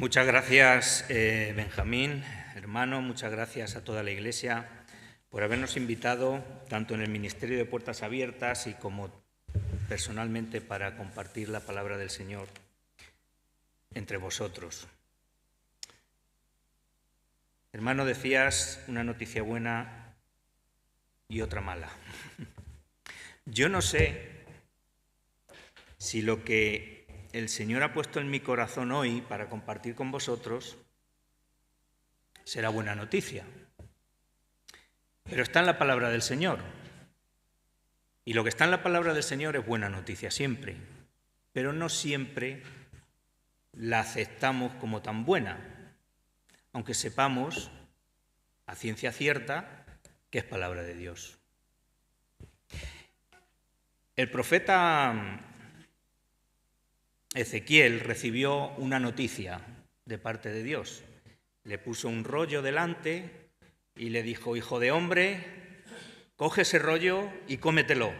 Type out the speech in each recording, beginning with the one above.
Muchas gracias, Benjamín, hermano, muchas gracias a toda la Iglesia por habernos invitado, tanto en el Ministerio de Puertas Abiertas y como personalmente, para compartir la palabra del Señor entre vosotros. Hermano, decías una noticia buena y otra mala. Yo no sé si lo que el Señor ha puesto en mi corazón hoy para compartir con vosotros será buena noticia. Pero está en la palabra del Señor. Y lo que está en la palabra del Señor es buena noticia siempre. Pero no siempre la aceptamos como tan buena, aunque sepamos a ciencia cierta que es palabra de Dios. El profeta Ezequiel recibió una noticia de parte de Dios. Le puso un rollo delante y le dijo: hijo de hombre, coge ese rollo y cómetelo.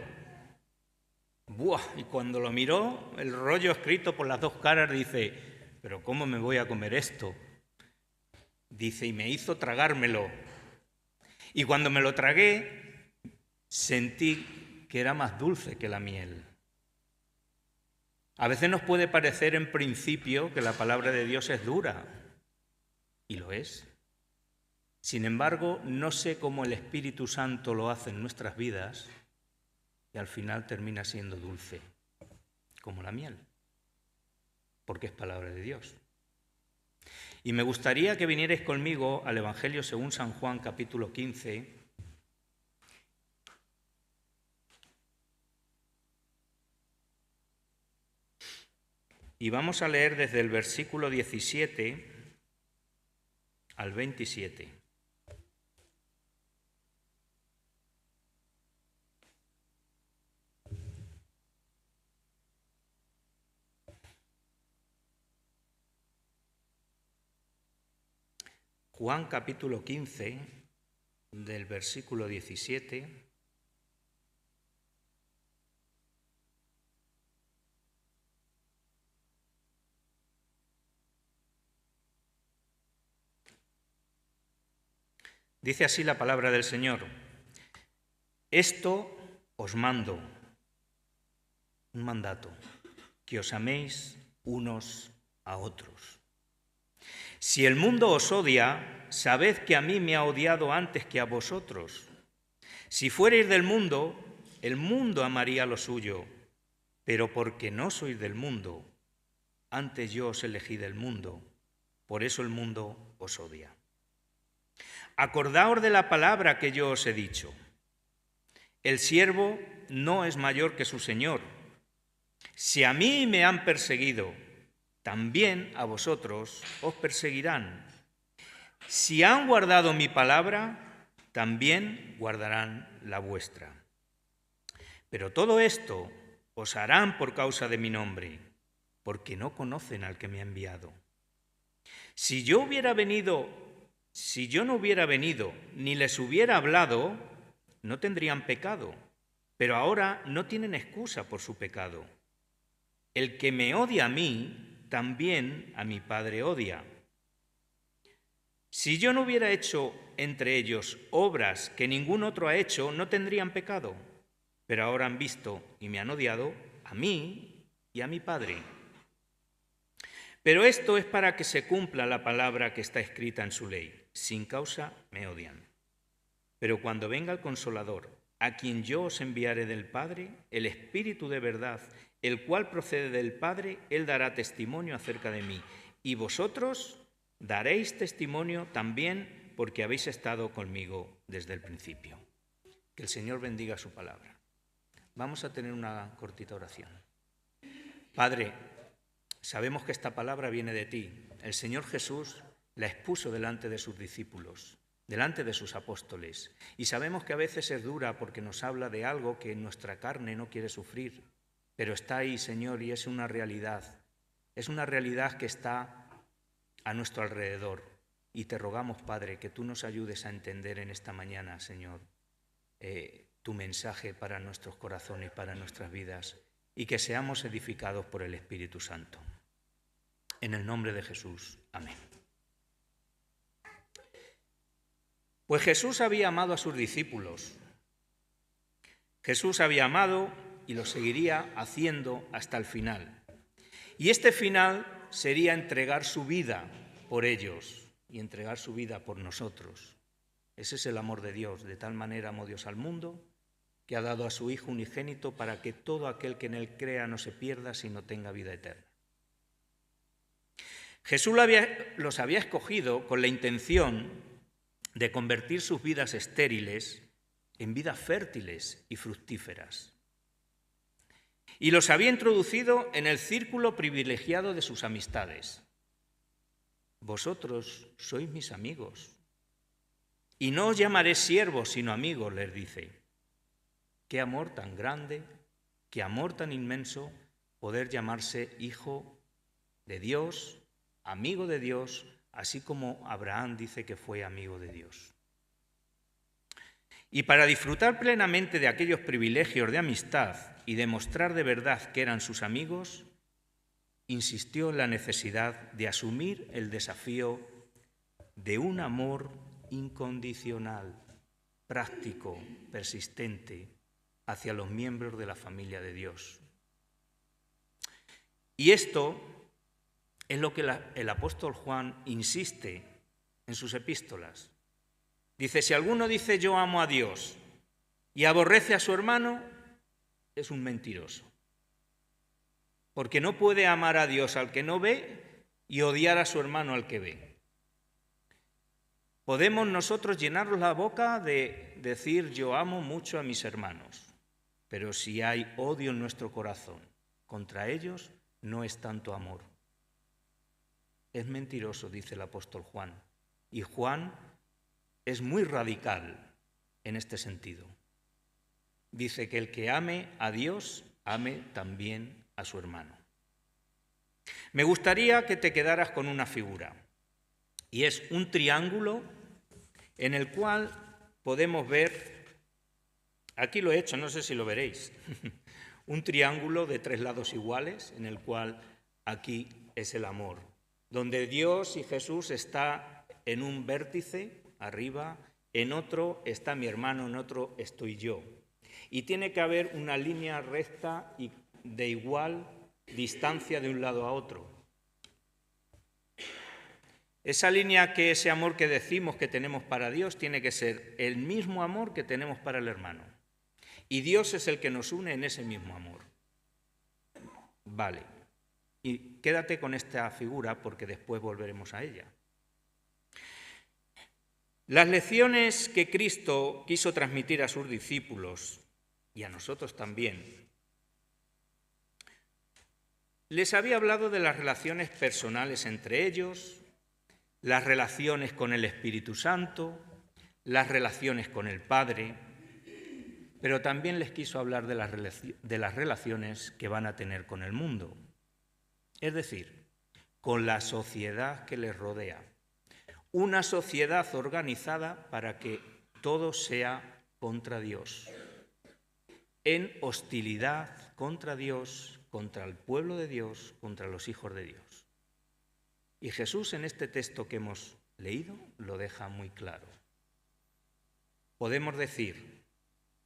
¡Buah! Y cuando lo miró, el rollo escrito por las dos caras, dice: ¿pero cómo me voy a comer esto? Dice: y me hizo tragármelo. Y cuando me lo tragué, sentí que era más dulce que la miel. A veces nos puede parecer en principio que la palabra de Dios es dura, y lo es. Sin embargo, no sé cómo el Espíritu Santo lo hace en nuestras vidas y al final termina siendo dulce, como la miel, porque es palabra de Dios. Y me gustaría que vinierais conmigo al Evangelio según San Juan, capítulo 15, y vamos a leer desde el versículo 17 al 27. Juan capítulo 15, del versículo 17 dice así la palabra del Señor: esto os mando, un mandato, que os améis unos a otros. Si el mundo os odia, sabed que a mí me ha odiado antes que a vosotros. Si fuerais del mundo, el mundo amaría lo suyo, pero porque no sois del mundo, antes yo os elegí del mundo, por eso el mundo os odia. Acordaos de la palabra que yo os he dicho. El siervo no es mayor que su señor. Si a mí me han perseguido, también a vosotros os perseguirán. Si han guardado mi palabra, también guardarán la vuestra. Pero todo esto os harán por causa de mi nombre, porque no conocen al que me ha enviado. Si yo no hubiera venido ni les hubiera hablado, no tendrían pecado, pero ahora no tienen excusa por su pecado. El que me odia a mí, también a mi Padre odia. Si yo no hubiera hecho entre ellos obras que ningún otro ha hecho, no tendrían pecado, pero ahora han visto y me han odiado a mí y a mi Padre. Pero esto es para que se cumpla la palabra que está escrita en su ley: sin causa me odian. Pero cuando venga el Consolador, a quien yo os enviaré del Padre, el Espíritu de verdad, el cual procede del Padre, él dará testimonio acerca de mí. Y vosotros daréis testimonio también, porque habéis estado conmigo desde el principio. Que el Señor bendiga su palabra. Vamos a tener una cortita oración. Padre, sabemos que esta palabra viene de ti. El Señor Jesús la expuso delante de sus discípulos, delante de sus apóstoles. Y sabemos que a veces es dura porque nos habla de algo que nuestra carne no quiere sufrir. Pero está ahí, Señor, y es una realidad. Es una realidad que está a nuestro alrededor. Y te rogamos, Padre, que tú nos ayudes a entender en esta mañana, Señor, tu mensaje para nuestros corazones, para nuestras vidas, y que seamos edificados por el Espíritu Santo. En el nombre de Jesús. Amén. Pues Jesús había amado a sus discípulos. Jesús había amado y lo seguiría haciendo hasta el final. Y este final sería entregar su vida por ellos y entregar su vida por nosotros. Ese es el amor de Dios. De tal manera amó Dios al mundo que ha dado a su Hijo unigénito para que todo aquel que en él crea no se pierda, sino tenga vida eterna. Jesús los había escogido con la intención de convertir sus vidas estériles en vidas fértiles y fructíferas. Y los había introducido en el círculo privilegiado de sus amistades. Vosotros sois mis amigos, y no os llamaré siervos, sino amigos, les dice. Qué amor tan grande, qué amor tan inmenso, poder llamarse hijo de Dios, amigo de Dios, así como Abraham dice que fue amigo de Dios. Y para disfrutar plenamente de aquellos privilegios de amistad y demostrar de verdad que eran sus amigos, insistió en la necesidad de asumir el desafío de un amor incondicional, práctico, persistente, hacia los miembros de la familia de Dios. Y esto es lo que el apóstol Juan insiste en sus epístolas. Dice, si alguno dice yo amo a Dios y aborrece a su hermano, es un mentiroso. Porque no puede amar a Dios al que no ve y odiar a su hermano al que ve. Podemos nosotros llenarnos la boca de decir yo amo mucho a mis hermanos, pero si hay odio en nuestro corazón contra ellos, no es tanto amor. Es mentiroso, dice el apóstol Juan. Y Juan es muy radical en este sentido. Dice que el que ame a Dios, ame también a su hermano. Me gustaría que te quedaras con una figura, y es un triángulo en el cual podemos ver, aquí lo he hecho, no sé si lo veréis, un triángulo de 3 lados iguales, en el cual aquí es el amor, donde Dios y Jesús está en un vértice, arriba, en otro está mi hermano, en otro estoy yo. Y tiene que haber una línea recta y de igual distancia de un lado a otro. Esa línea, que ese amor que decimos que tenemos para Dios, tiene que ser el mismo amor que tenemos para el hermano. Y Dios es el que nos une en ese mismo amor. Vale. Y quédate con esta figura porque después volveremos a ella. Las lecciones que Cristo quiso transmitir a sus discípulos y a nosotros también, les había hablado de las relaciones personales entre ellos, las relaciones con el Espíritu Santo, las relaciones con el Padre, pero también les quiso hablar de las relaciones que van a tener con el mundo, es decir, con la sociedad que les rodea. Una sociedad organizada para que todo sea contra Dios, en hostilidad contra Dios, contra el pueblo de Dios, contra los hijos de Dios. Y Jesús en este texto que hemos leído lo deja muy claro. Podemos decir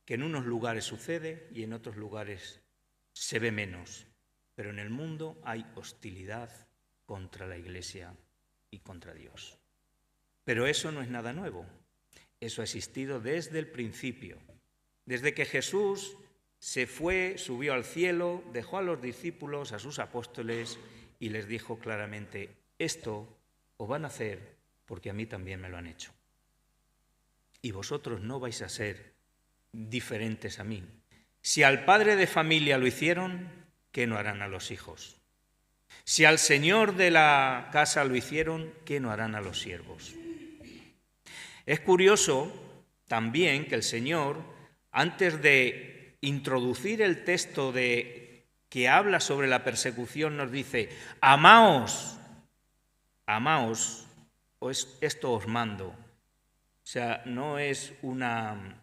que en unos lugares sucede y en otros lugares se ve menos, pero en el mundo hay hostilidad contra la Iglesia y contra Dios. Pero eso no es nada nuevo, eso ha existido desde el principio, desde que Jesús se fue, subió al cielo, dejó a los discípulos, a sus apóstoles y les dijo claramente, esto os van a hacer porque a mí también me lo han hecho. Y vosotros no vais a ser diferentes a mí. Si al padre de familia lo hicieron, ¿qué no harán a los hijos? Si al señor de la casa lo hicieron, ¿qué no harán a los siervos? Es curioso también que el Señor, antes de introducir el texto que habla sobre la persecución, nos dice, amaos, esto os mando. O sea, no es una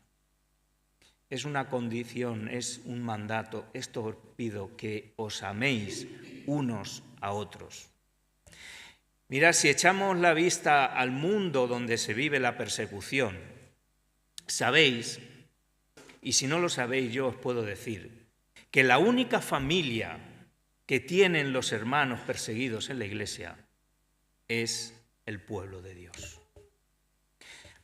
condición, es un mandato. Esto os pido, que os améis unos a otros. Mirad, si echamos la vista al mundo donde se vive la persecución, sabéis, y si no lo sabéis yo os puedo decir, que la única familia que tienen los hermanos perseguidos en la Iglesia es el pueblo de Dios.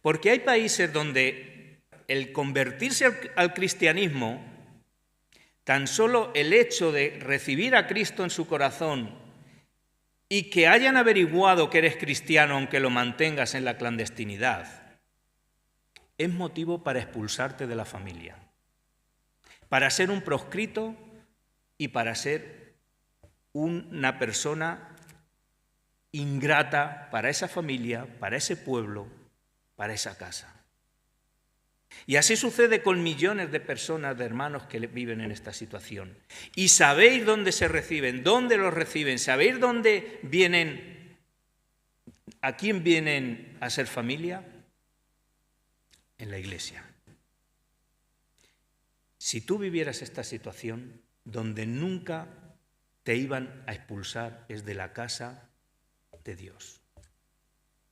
Porque hay países donde el convertirse al cristianismo, tan solo el hecho de recibir a Cristo en su corazón y que hayan averiguado que eres cristiano aunque lo mantengas en la clandestinidad, es motivo para expulsarte de la familia, para ser un proscrito y para ser una persona ingrata para esa familia, para ese pueblo, para esa casa. Y así sucede con millones de personas, de hermanos que viven en esta situación. ¿Y sabéis dónde se reciben? ¿Dónde los reciben? ¿Sabéis dónde vienen? ¿A quién vienen a ser familia? En la Iglesia. Si tú vivieras esta situación, donde nunca te iban a expulsar es de la casa de Dios,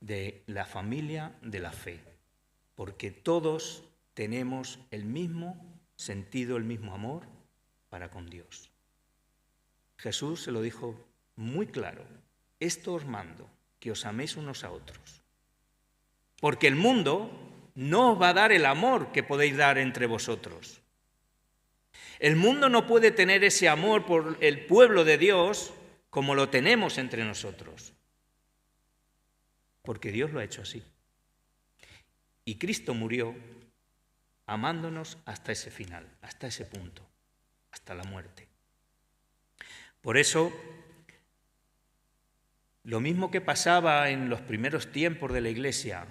de la familia de la fe, porque todos tenemos el mismo sentido, el mismo amor para con Dios. Jesús se lo dijo muy claro: esto os mando, que os améis unos a otros, porque el mundo no os va a dar el amor que podéis dar entre vosotros. El mundo no puede tener ese amor por el pueblo de Dios como lo tenemos entre nosotros, porque Dios lo ha hecho así. Y Cristo murió amándonos hasta ese final, hasta ese punto, hasta la muerte. Por eso, lo mismo que pasaba en los primeros tiempos de la Iglesia,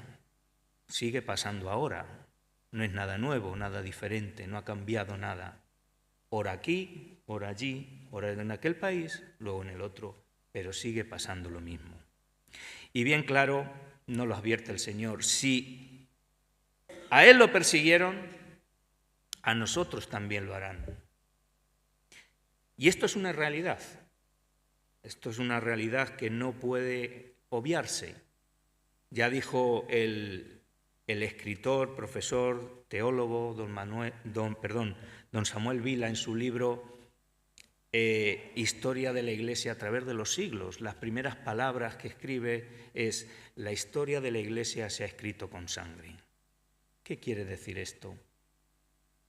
sigue pasando ahora. No es nada nuevo, nada diferente, no ha cambiado nada. Ora aquí, ora allí, ora en aquel país, luego en el otro, pero sigue pasando lo mismo. Y bien claro, nos lo advierte el Señor: si a Él lo persiguieron, a nosotros también lo harán. Y esto es una realidad. Esto es una realidad que no puede obviarse. Ya dijo el escritor, profesor, teólogo, don Samuel Vila, en su libro Historia de la Iglesia a través de los siglos. Las primeras palabras que escribe es: la historia de la Iglesia se ha escrito con sangre. ¿Qué quiere decir esto?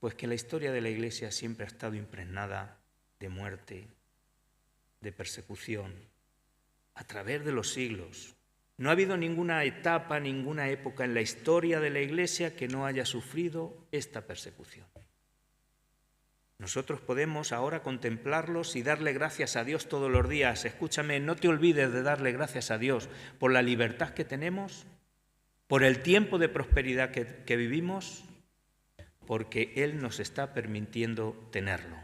Pues que la historia de la Iglesia siempre ha estado impregnada de muerte, de persecución, a través de los siglos. No ha habido ninguna etapa, ninguna época en la historia de la Iglesia que no haya sufrido esta persecución. Nosotros podemos ahora contemplarlos y darle gracias a Dios todos los días. Escúchame, no te olvides de darle gracias a Dios por la libertad que tenemos, por el tiempo de prosperidad que vivimos, porque Él nos está permitiendo tenerlo.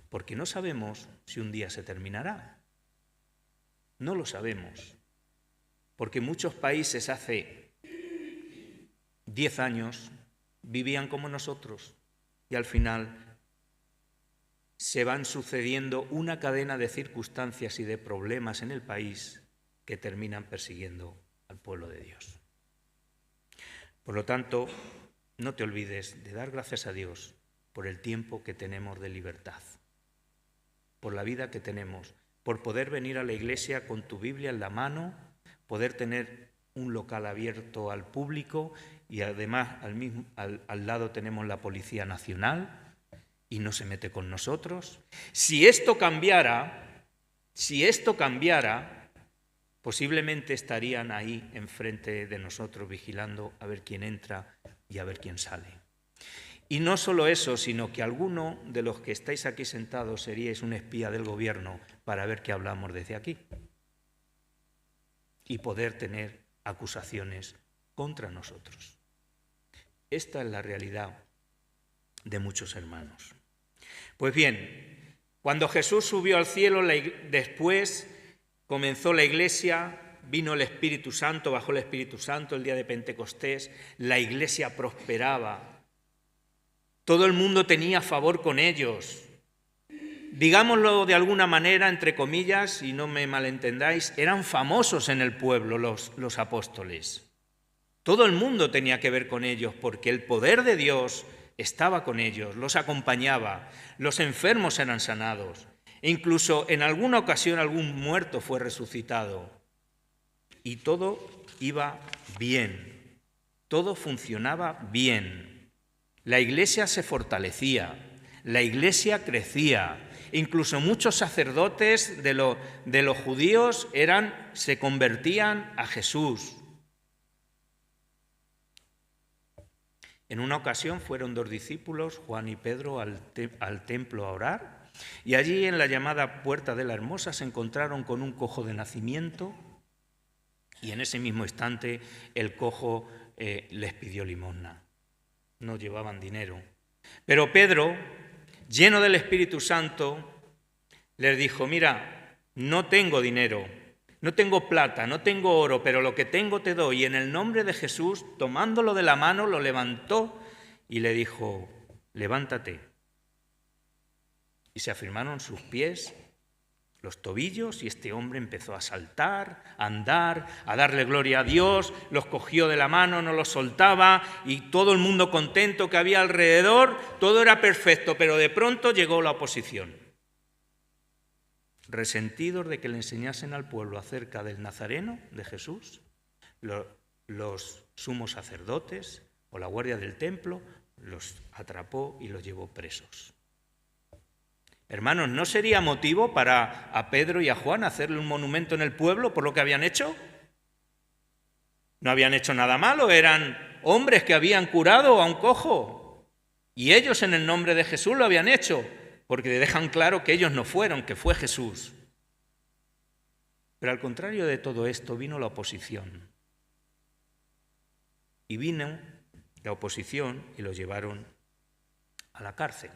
Porque no sabemos si un día se terminará. No lo sabemos. Porque muchos países hace 10 años vivían como nosotros y al final se van sucediendo una cadena de circunstancias y de problemas en el país que terminan persiguiendo al pueblo de Dios. Por lo tanto, no te olvides de dar gracias a Dios por el tiempo que tenemos de libertad, por la vida que tenemos, por poder venir a la iglesia con tu Biblia en la mano, poder tener un local abierto al público y además al lado tenemos la Policía Nacional y no se mete con nosotros. Si esto cambiara, posiblemente estarían ahí enfrente de nosotros vigilando a ver quién entra y a ver quién sale. Y no solo eso, sino que alguno de los que estáis aquí sentados seríais un espía del gobierno para ver qué hablamos desde aquí y poder tener acusaciones contra nosotros. Esta es la realidad de muchos hermanos. Pues bien, cuando Jesús subió al cielo, después comenzó la iglesia, vino el Espíritu Santo, bajó el Espíritu Santo el día de Pentecostés, la iglesia prosperaba, todo el mundo tenía favor con ellos. digámoslo de alguna manera, entre comillas, y no me malentendáis, eran famosos en el pueblo los apóstoles. Todo el mundo tenía que ver con ellos porque el poder de Dios estaba con ellos, los acompañaba, los enfermos eran sanados, e incluso en alguna ocasión algún muerto fue resucitado. Y todo iba bien, todo funcionaba bien. La iglesia se fortalecía, la iglesia crecía. Incluso muchos sacerdotes de los judíos se convertían a Jesús. En una ocasión fueron 2 discípulos, Juan y Pedro, al templo a orar, y allí en la llamada Puerta de la Hermosa se encontraron con un cojo de nacimiento, y en ese mismo instante el cojo les pidió limosna. No llevaban dinero. Pero Pedro, lleno del Espíritu Santo, les dijo: mira, no tengo dinero, no tengo plata, no tengo oro, pero lo que tengo te doy. Y en el nombre de Jesús, tomándolo de la mano, lo levantó y le dijo: levántate. Y se afirmaron sus pies, los tobillos, y este hombre empezó a saltar, a andar, a darle gloria a Dios, los cogió de la mano, no los soltaba, y todo el mundo contento que había alrededor, todo era perfecto, pero de pronto llegó la oposición. Resentidos de que le enseñasen al pueblo acerca del Nazareno, de Jesús, los sumos sacerdotes o la guardia del templo los atrapó y los llevó presos. Hermanos, ¿no sería motivo para a Pedro y a Juan hacerle un monumento en el pueblo por lo que habían hecho? No habían hecho nada malo, eran hombres que habían curado a un cojo. Y ellos en el nombre de Jesús lo habían hecho, porque dejan claro que ellos no fueron, que fue Jesús. Pero al contrario de todo esto vino la oposición. Y vino la oposición y los llevaron a la cárcel.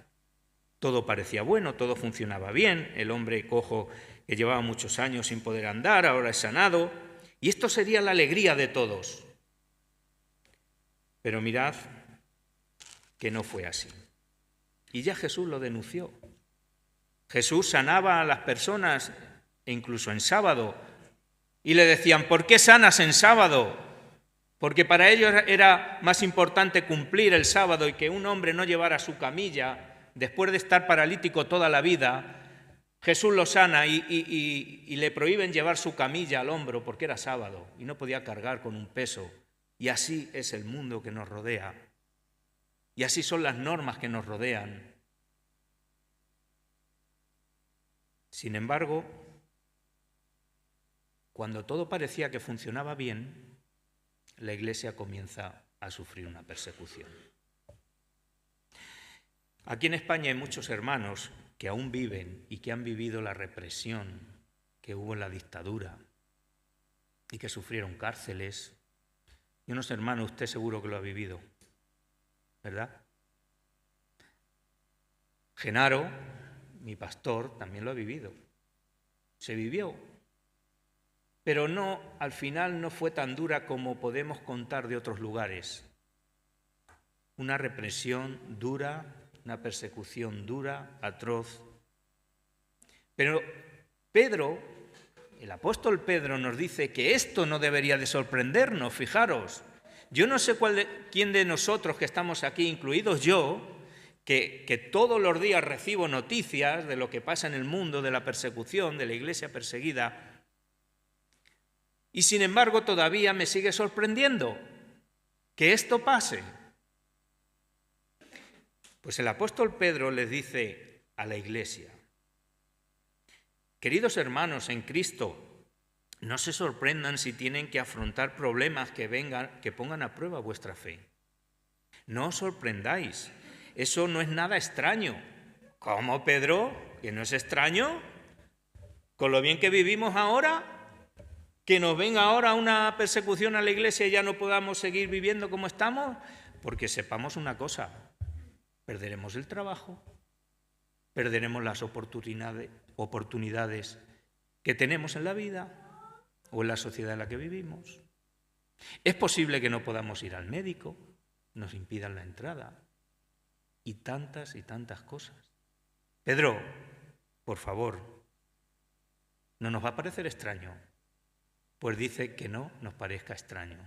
Todo parecía bueno, todo funcionaba bien. El hombre cojo que llevaba muchos años sin poder andar, ahora es sanado. Y esto sería la alegría de todos. Pero mirad que no fue así. Y ya Jesús lo denunció. Jesús sanaba a las personas, e incluso en sábado. Y le decían: ¿por qué sanas en sábado? Porque para ellos era más importante cumplir el sábado y que un hombre no llevara su camilla. Después de estar paralítico toda la vida, Jesús lo sana y le prohíben llevar su camilla al hombro porque era sábado y no podía cargar con un peso. Y así es el mundo que nos rodea. Y así son las normas que nos rodean. Sin embargo, cuando todo parecía que funcionaba bien, la Iglesia comienza a sufrir una persecución. Aquí en España hay muchos hermanos que aún viven y que han vivido la represión que hubo en la dictadura y que sufrieron cárceles. Y unos hermanos, usted seguro que lo ha vivido, ¿verdad? Genaro, mi pastor, también lo ha vivido. Se vivió, pero al final no fue tan dura como podemos contar de otros lugares. Una represión dura, una persecución dura, atroz. Pero Pedro, el apóstol Pedro, nos dice que esto no debería de sorprendernos. Fijaros, yo no sé quién de nosotros que estamos aquí, incluidos yo, que todos los días recibo noticias de lo que pasa en el mundo, de la persecución, de la iglesia perseguida, y sin embargo todavía me sigue sorprendiendo que esto pase. Pues el apóstol Pedro les dice a la iglesia: queridos hermanos en Cristo, no se sorprendan si tienen que afrontar problemas que pongan a prueba vuestra fe. No os sorprendáis, eso no es nada extraño. ¿Cómo, Pedro? ¿Que no es extraño? ¿Con lo bien que vivimos ahora? ¿Que nos venga ahora una persecución a la iglesia y ya no podamos seguir viviendo como estamos? Porque sepamos una cosa: perderemos el trabajo, perderemos las oportunidades que tenemos en la vida o en la sociedad en la que vivimos. Es posible que no podamos ir al médico, nos impidan la entrada y tantas cosas. Pedro, por favor, ¿no nos va a parecer extraño? Pues dice que no nos parezca extraño.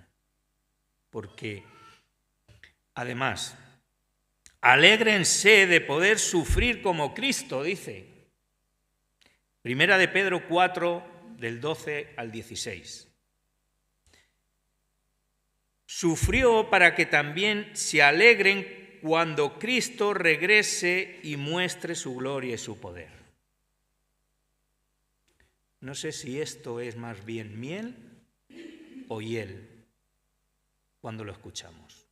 Porque, además, alégrense de poder sufrir como Cristo, dice. Primera de Pedro 4, del 12 al 16. Sufrió para que también se alegren cuando Cristo regrese y muestre su gloria y su poder. No sé si esto es más bien miel o hiel cuando lo escuchamos.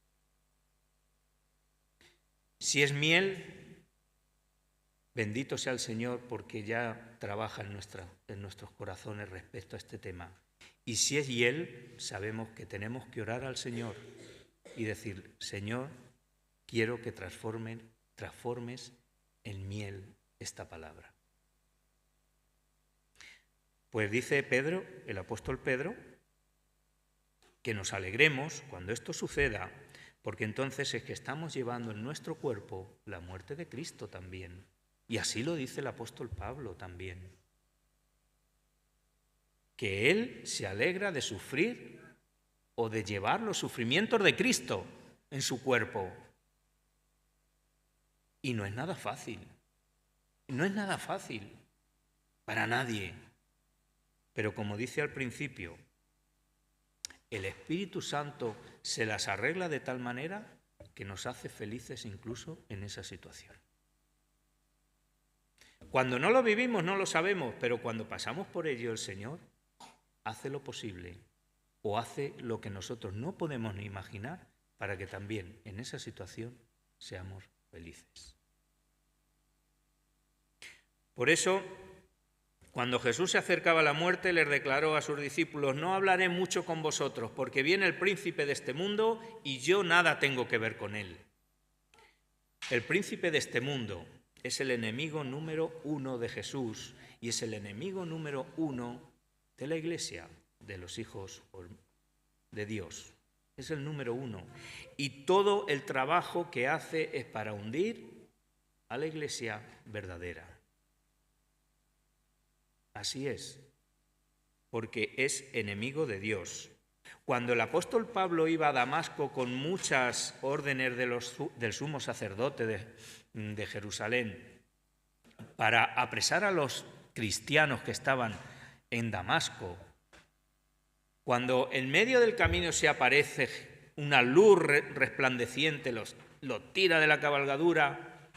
Si es miel, bendito sea el Señor porque ya trabaja en nuestros corazones respecto a este tema. Y si es hiel, sabemos que tenemos que orar al Señor y decir, Señor, quiero que transformes en miel esta palabra. Pues dice Pedro, el apóstol Pedro, que nos alegremos cuando esto suceda, porque entonces es que estamos llevando en nuestro cuerpo la muerte de Cristo también. Y así lo dice el apóstol Pablo también. Que él se alegra de sufrir o de llevar los sufrimientos de Cristo en su cuerpo. Y no es nada fácil. No es nada fácil para nadie. Pero como dice al principio, el Espíritu Santo se las arregla de tal manera que nos hace felices incluso en esa situación. Cuando no lo vivimos no lo sabemos, pero cuando pasamos por ello el Señor hace lo posible o hace lo que nosotros no podemos ni imaginar para que también en esa situación seamos felices. Por eso, cuando Jesús se acercaba a la muerte, les declaró a sus discípulos, no hablaré mucho con vosotros, porque viene el príncipe de este mundo y yo nada tengo que ver con él. El príncipe de este mundo es el enemigo número 1 de Jesús y es el enemigo número 1 de la Iglesia, de los hijos de Dios. Es el número 1. Y todo el trabajo que hace es para hundir a la Iglesia verdadera. Así es, porque es enemigo de Dios. Cuando el apóstol Pablo iba a Damasco con muchas órdenes del sumo sacerdote de Jerusalén para apresar a los cristianos que estaban en Damasco, cuando en medio del camino se aparece una luz resplandeciente, lo tira de la cabalgadura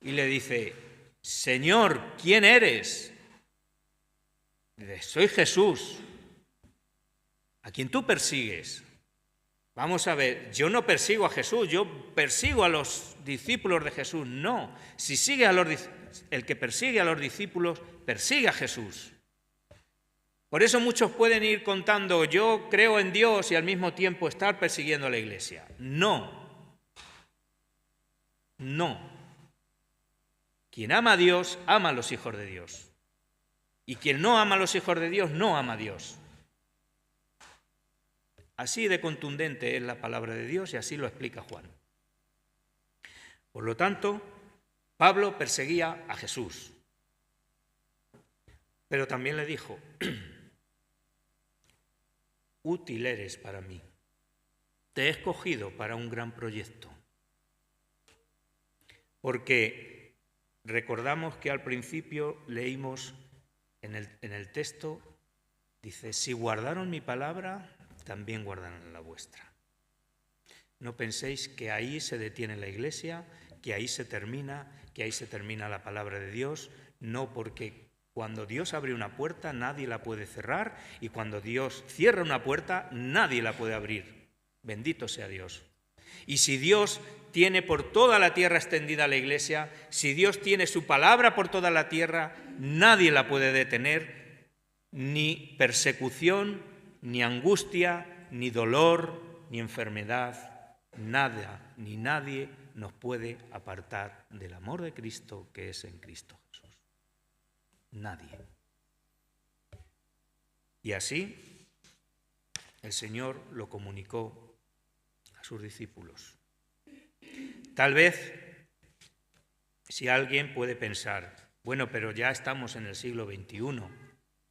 y le dice, Señor, ¿quién eres? Dice, soy Jesús, a quien tú persigues. Vamos a ver, yo no persigo a Jesús, yo persigo a los discípulos de Jesús. No, si sigue el que persigue a los discípulos, persigue a Jesús. Por eso muchos pueden ir contando, yo creo en Dios y al mismo tiempo estar persiguiendo a la Iglesia. No, no. Quien ama a Dios, ama a los hijos de Dios. Y quien no ama a los hijos de Dios, no ama a Dios. Así de contundente es la palabra de Dios y así lo explica Juan. Por lo tanto, Pablo perseguía a Jesús. Pero también le dijo, útil eres para mí. Te he escogido para un gran proyecto. Porque recordamos que al principio leímos en el texto, dice, si guardaron mi palabra, también guardarán la vuestra. No penséis que ahí se detiene la Iglesia, que ahí se termina la palabra de Dios, no, porque cuando Dios abre una puerta nadie la puede cerrar y cuando Dios cierra una puerta nadie la puede abrir. Bendito sea Dios. Y si Dios tiene por toda la tierra extendida la Iglesia, si Dios tiene su palabra por toda la tierra, nadie la puede detener, ni persecución, ni angustia, ni dolor, ni enfermedad, nada, ni nadie nos puede apartar del amor de Cristo que es en Cristo Jesús. Nadie. Y así el Señor lo comunicó a sus discípulos. Tal vez Si alguien puede pensar, bueno, pero ya estamos en el siglo XXI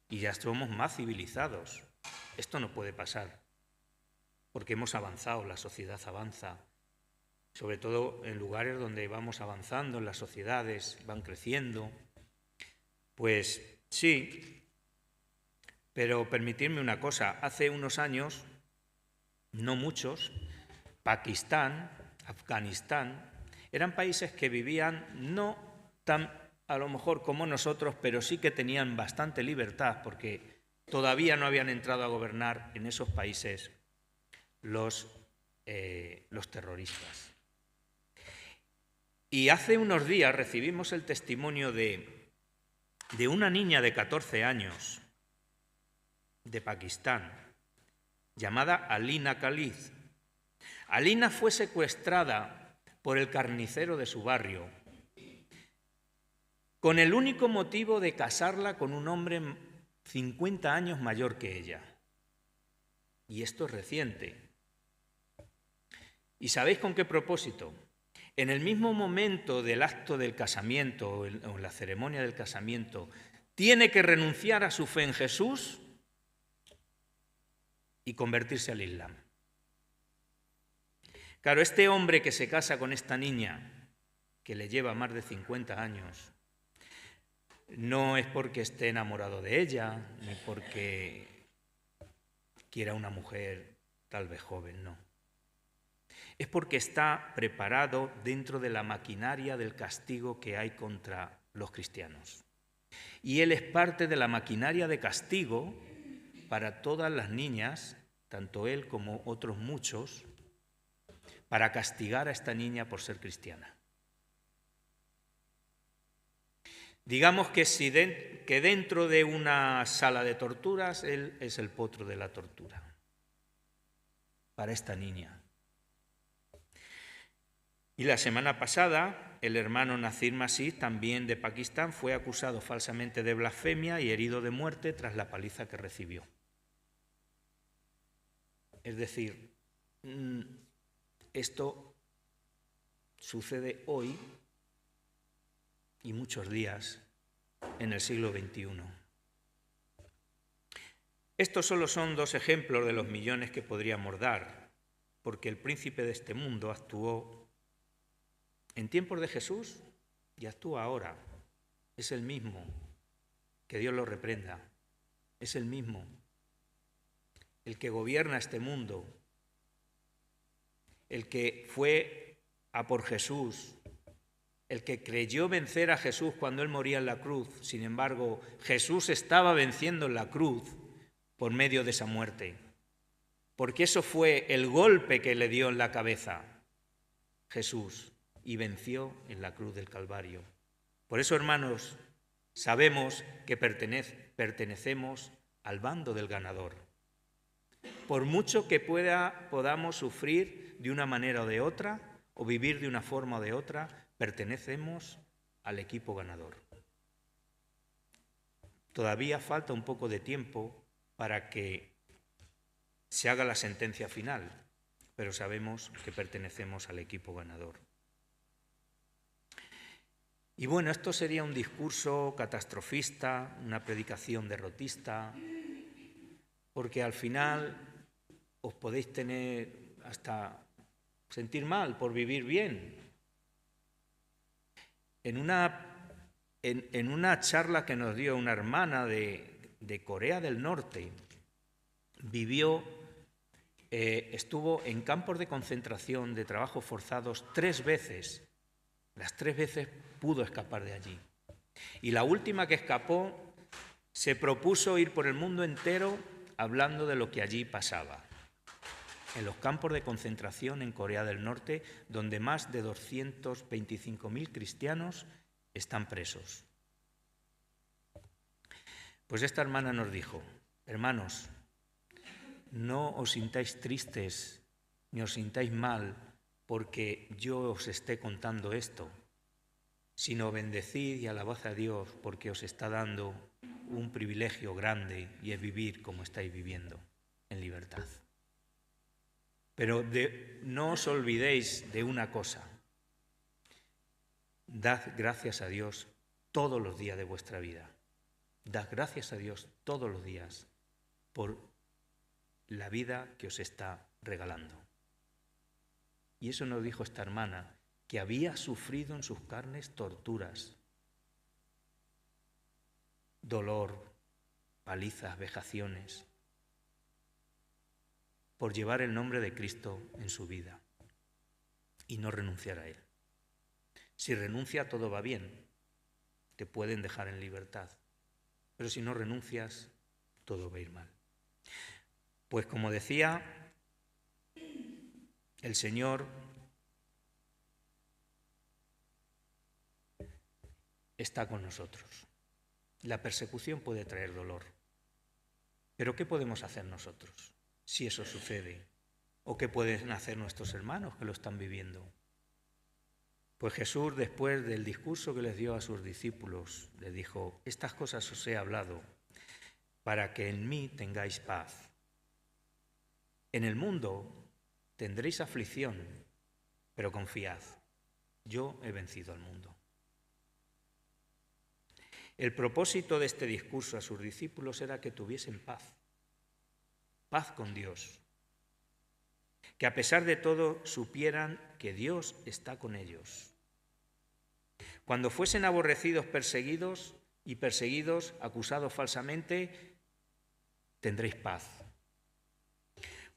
y ya somos más civilizados, esto no puede pasar, porque hemos avanzado, la sociedad avanza, sobre todo en lugares donde vamos avanzando, en las sociedades van creciendo. Pues sí, pero permitidme una cosa, hace unos años, no muchos, Pakistán, Afganistán, eran países que vivían no tan a lo mejor como nosotros, pero sí que tenían bastante libertad, porque todavía no habían entrado a gobernar en esos países los terroristas. Y hace unos días recibimos el testimonio de una niña de 14 años de Pakistán, llamada Alina Khalid. Alina fue secuestrada por el carnicero de su barrio con el único motivo de casarla con un hombre 50 años mayor que ella. Y esto es reciente. ¿Y sabéis con qué propósito? En el mismo momento del acto del casamiento o en la ceremonia del casamiento, tiene que renunciar a su fe en Jesús y convertirse al Islam. Claro, este hombre que se casa con esta niña, que le lleva más de 50 años, no es porque esté enamorado de ella, ni porque quiera una mujer tal vez joven, no. Es porque está preparado dentro de la maquinaria del castigo que hay contra los cristianos. Y él es parte de la maquinaria de castigo para todas las niñas, tanto él como otros muchos, para castigar a esta niña por ser cristiana. Digamos que dentro de una sala de torturas, él es el potro de la tortura para esta niña. Y la semana pasada, el hermano Nazir Masih, también de Pakistán, fue acusado falsamente de blasfemia y herido de muerte tras la paliza que recibió. Es decir, esto sucede hoy y muchos días en el siglo XXI. Estos solo son 2 ejemplos de los millones que podríamos dar, porque el príncipe de este mundo actuó en tiempos de Jesús y actúa ahora. Es el mismo. Que Dios lo reprenda. Es el mismo. El que gobierna este mundo. El que fue a por Jesús. El que creyó vencer a Jesús cuando él moría en la cruz. Sin embargo, Jesús estaba venciendo en la cruz por medio de esa muerte. Porque eso fue el golpe que le dio en la cabeza Jesús. Y venció en la cruz del Calvario. Por eso, hermanos, sabemos que pertenecemos al bando del ganador. Por mucho que podamos sufrir de una manera o de otra, o vivir de una forma o de otra, pertenecemos al equipo ganador. Todavía falta un poco de tiempo para que se haga la sentencia final, pero sabemos que pertenecemos al equipo ganador. Y bueno, esto sería un discurso catastrofista, una predicación derrotista, porque al final os podéis tener hasta sentir mal por vivir bien. En una charla que nos dio una hermana de Corea del Norte, estuvo en campos de concentración de trabajos forzados 3 veces. Las 3 veces pudo escapar de allí. Y la última que escapó se propuso ir por el mundo entero hablando de lo que allí pasaba. En los campos de concentración en Corea del Norte, donde más de 225.000 cristianos están presos. Pues esta hermana nos dijo: hermanos, no os sintáis tristes ni os sintáis mal porque yo os esté contando esto, sino bendecid y alabad a Dios porque os está dando un privilegio grande y es vivir como estáis viviendo, en libertad. Pero no os olvidéis de una cosa. Dad gracias a Dios todos los días de vuestra vida. Dad gracias a Dios todos los días por la vida que os está regalando. Y eso nos dijo esta hermana, que había sufrido en sus carnes torturas, dolor, palizas, vejaciones, por llevar el nombre de Cristo en su vida y no renunciar a Él. Si renuncia, todo va bien, te pueden dejar en libertad, pero si no renuncias, todo va a ir mal. Pues como decía, el Señor está con nosotros. La persecución puede traer dolor, pero ¿qué podemos hacer nosotros si eso sucede? ¿O qué pueden hacer nuestros hermanos que lo están viviendo? Pues Jesús, después del discurso que les dio a sus discípulos, les dijo: estas cosas os he hablado para que en mí tengáis paz. En el mundo tendréis aflicción, pero confiad, yo he vencido al mundo. El propósito de este discurso a sus discípulos era que tuviesen paz, paz con Dios, que a pesar de todo supieran que Dios está con ellos. Cuando fuesen aborrecidos, perseguidos, acusados falsamente, tendréis paz.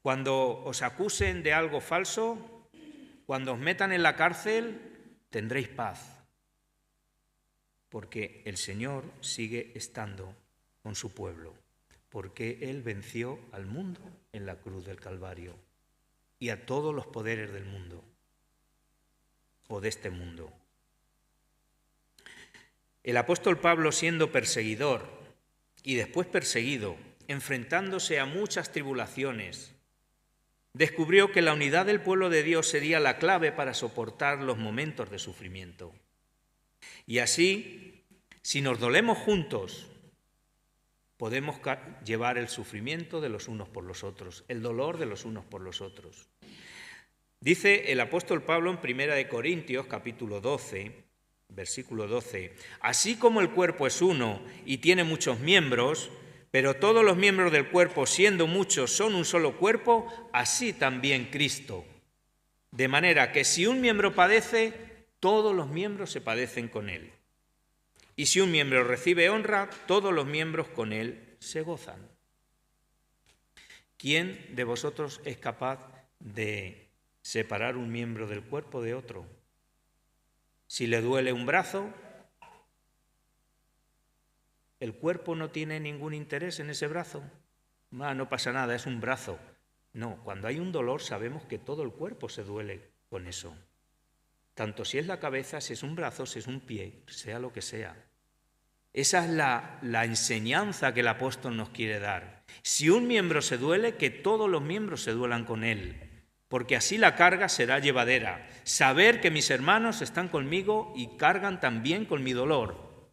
Cuando os acusen de algo falso, cuando os metan en la cárcel, tendréis paz, porque el Señor sigue estando con su pueblo, porque Él venció al mundo en la cruz del Calvario y a todos los poderes del mundo o de este mundo. El apóstol Pablo, siendo perseguidor y después perseguido, enfrentándose a muchas tribulaciones, descubrió que la unidad del pueblo de Dios sería la clave para soportar los momentos de sufrimiento. Y así, si nos dolemos juntos, podemos llevar el sufrimiento de los unos por los otros, el dolor de los unos por los otros. Dice el apóstol Pablo en 1 Corintios, capítulo 12, versículo 12, así como el cuerpo es uno y tiene muchos miembros, pero todos los miembros del cuerpo, siendo muchos, son un solo cuerpo, así también Cristo. De manera que si un miembro padece, todos los miembros se padecen con él. Y si un miembro recibe honra, todos los miembros con él se gozan. ¿Quién de vosotros es capaz de separar un miembro del cuerpo de otro? Si le duele un brazo, ¿el cuerpo no tiene ningún interés en ese brazo? No pasa nada, es un brazo. No, cuando hay un dolor sabemos que todo el cuerpo se duele con eso. Tanto si es la cabeza, si es un brazo, si es un pie, sea lo que sea. Esa es la enseñanza que el apóstol nos quiere dar. Si un miembro se duele, que todos los miembros se duelan con él, porque así la carga será llevadera. Saber que mis hermanos están conmigo y cargan también con mi dolor.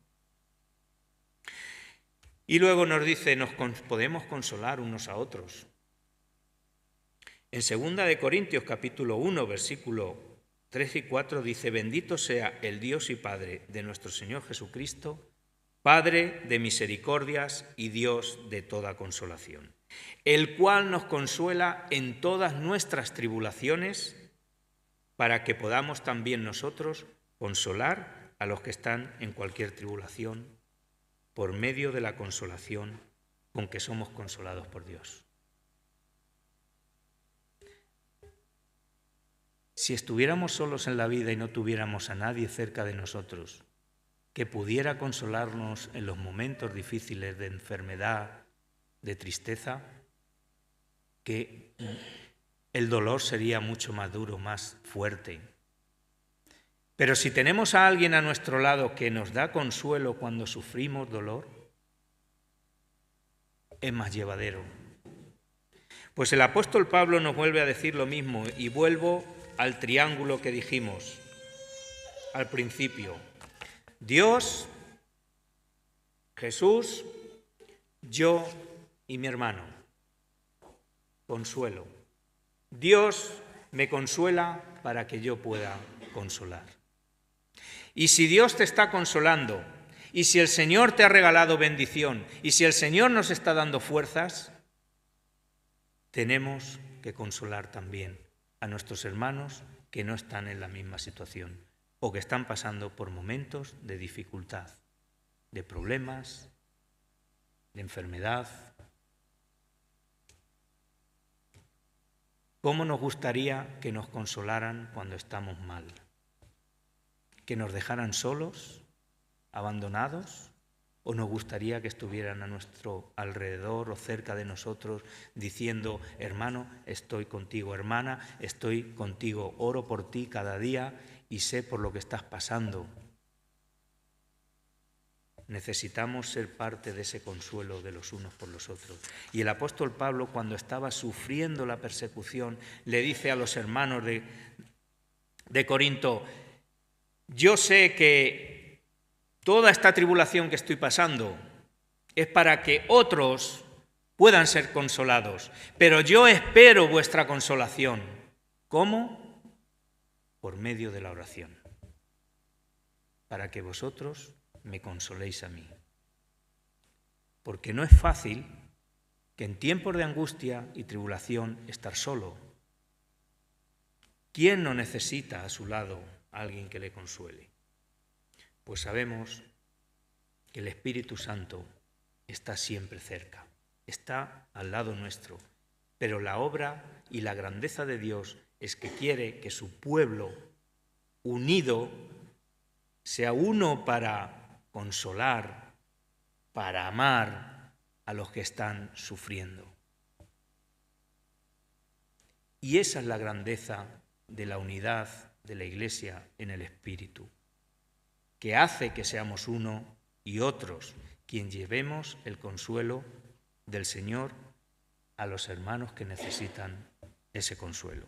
Y luego nos dice, nos podemos consolar unos a otros. En 2 Corintios capítulo 1, versículo 3 y 4 dice, bendito sea el Dios y Padre de nuestro Señor Jesucristo, Padre de misericordias y Dios de toda consolación, el cual nos consuela en todas nuestras tribulaciones, para que podamos también nosotros consolar a los que están en cualquier tribulación, por medio de la consolación con que somos consolados por Dios. Si estuviéramos solos en la vida y no tuviéramos a nadie cerca de nosotros que pudiera consolarnos en los momentos difíciles de enfermedad, de tristeza, que el dolor sería mucho más duro, más fuerte. Pero si tenemos a alguien a nuestro lado que nos da consuelo cuando sufrimos dolor, es más llevadero. Pues el apóstol Pablo nos vuelve a decir lo mismo, y vuelvo al triángulo que dijimos al principio. Dios, Jesús, yo y mi hermano. Consuelo. Dios me consuela para que yo pueda consolar. Y si Dios te está consolando, y si el Señor te ha regalado bendición, y si el Señor nos está dando fuerzas, tenemos que consolar también a nuestros hermanos que no están en la misma situación o que están pasando por momentos de dificultad, de problemas, de enfermedad. ¿Cómo nos gustaría que nos consolaran cuando estamos mal? ¿Que nos dejaran solos, abandonados? ¿O nos gustaría que estuvieran a nuestro alrededor o cerca de nosotros diciendo, hermano, estoy contigo, hermana, estoy contigo, oro por ti cada día y sé por lo que estás pasando? Necesitamos ser parte de ese consuelo de los unos por los otros. Y el apóstol Pablo, cuando estaba sufriendo la persecución, le dice a los hermanos de Corinto, yo sé que toda esta tribulación que estoy pasando es para que otros puedan ser consolados, pero yo espero vuestra consolación. ¿Cómo? Por medio de la oración, para que vosotros me consoléis a mí. Porque no es fácil que en tiempos de angustia y tribulación estar solo. ¿Quién no necesita a su lado a alguien que le consuele? Pues sabemos que el Espíritu Santo está siempre cerca, está al lado nuestro, pero la obra y la grandeza de Dios es que quiere que su pueblo unido sea uno para consolar, para amar a los que están sufriendo. Y esa es la grandeza de la unidad de la Iglesia en el Espíritu, que hace que seamos uno y otros quien llevemos el consuelo del Señor a los hermanos que necesitan ese consuelo.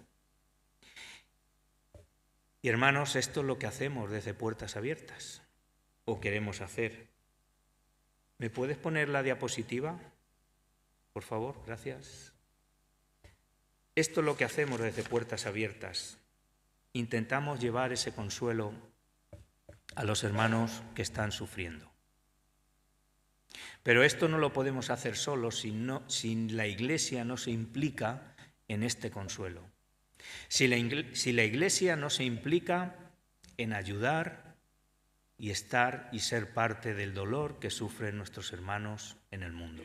Y hermanos, esto es lo que hacemos desde Puertas Abiertas, o queremos hacer. ¿Me puedes poner la diapositiva? Por favor, gracias. Esto es lo que hacemos desde Puertas Abiertas. Intentamos llevar ese consuelo a los hermanos que están sufriendo. Pero esto no lo podemos hacer solos si la Iglesia no se implica en este consuelo. Si la Iglesia no se implica en ayudar y estar y ser parte del dolor que sufren nuestros hermanos en el mundo.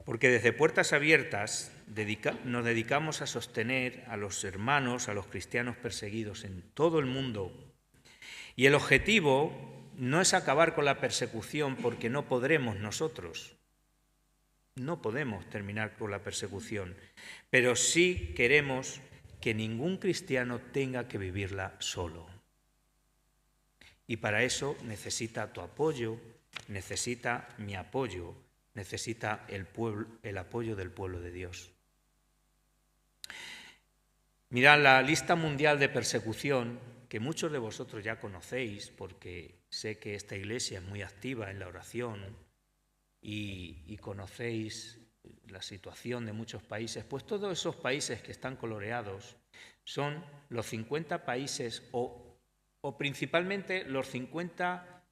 Porque desde Puertas Abiertas nos dedicamos a sostener a los hermanos, a los cristianos perseguidos en todo el mundo. Y el objetivo no es acabar con la persecución porque no podremos nosotros. No podemos terminar con la persecución, pero sí queremos que ningún cristiano tenga que vivirla solo. Y para eso necesita tu apoyo, necesita mi apoyo, necesita el apoyo del pueblo de Dios. Mirad, la lista mundial de persecución, que muchos de vosotros ya conocéis, porque sé que esta iglesia es muy activa en la oración y conocéis la situación de muchos países, pues todos esos países que están coloreados son los 50 países o principalmente los 50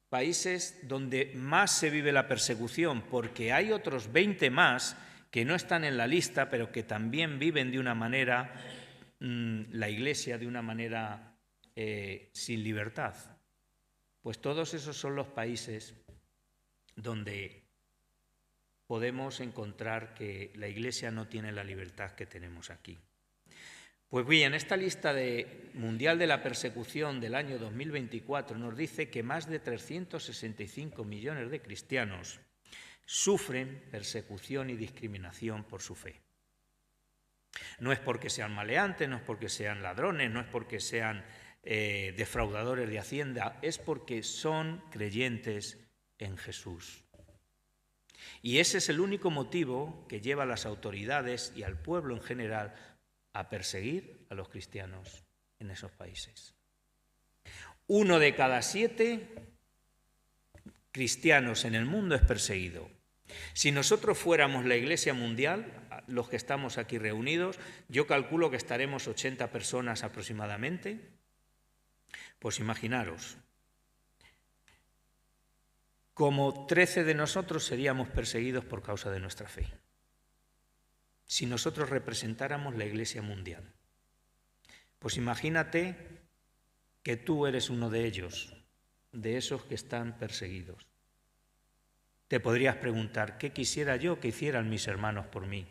países donde más se vive la persecución, porque hay otros 20 más que no están en la lista, pero que también viven de una manera, la Iglesia de una manera sin libertad. Pues todos esos son los países donde podemos encontrar que la Iglesia no tiene la libertad que tenemos aquí. Pues bien, esta lista mundial de la persecución del año 2024 nos dice que más de 365 millones de cristianos sufren persecución y discriminación por su fe. No es porque sean maleantes, no es porque sean ladrones, no es porque sean defraudadores de Hacienda, es porque son creyentes en Jesús. Y ese es el único motivo que lleva a las autoridades y al pueblo en general a perseguir a los cristianos en esos países. 1 de cada 7 cristianos en el mundo es perseguido. Si nosotros fuéramos la Iglesia mundial, los que estamos aquí reunidos, yo calculo que estaremos 80 personas aproximadamente, Pues imaginaros, como 13 de nosotros seríamos perseguidos por causa de nuestra fe, si nosotros representáramos la Iglesia mundial. Pues imagínate que tú eres uno de ellos, de esos que están perseguidos. Te podrías preguntar, ¿qué quisiera yo que hicieran mis hermanos por mí?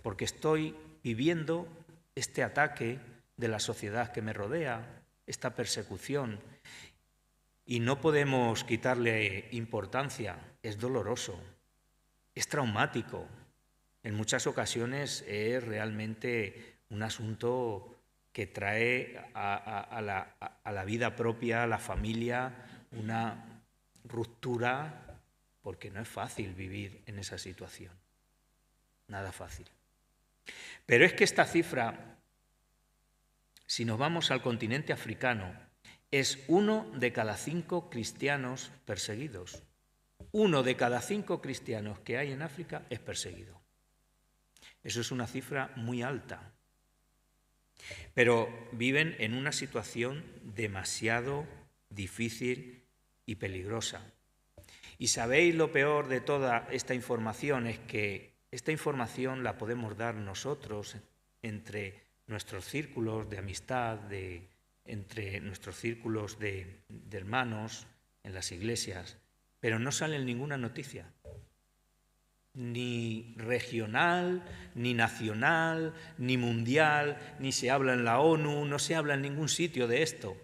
Porque estoy viviendo este ataque de la sociedad que me rodea, esta persecución, y no podemos quitarle importancia. Es doloroso, es traumático. En muchas ocasiones es realmente un asunto que trae a la vida propia, a la familia, una ruptura, porque no es fácil vivir en esa situación. Nada fácil. Pero es que esta cifra, si nos vamos al continente africano, es 1 de cada 5 cristianos perseguidos. 1 de cada 5 cristianos que hay en África es perseguido. Eso es una cifra muy alta. Pero viven en una situación demasiado difícil y peligrosa. Y sabéis lo peor de toda esta información es que esta información la podemos dar nosotros entre nuestros círculos de amistad, entre nuestros círculos de hermanos en las iglesias, pero no sale en ninguna noticia, ni regional, ni nacional, ni mundial, ni se habla en la ONU, no se habla en ningún sitio de esto.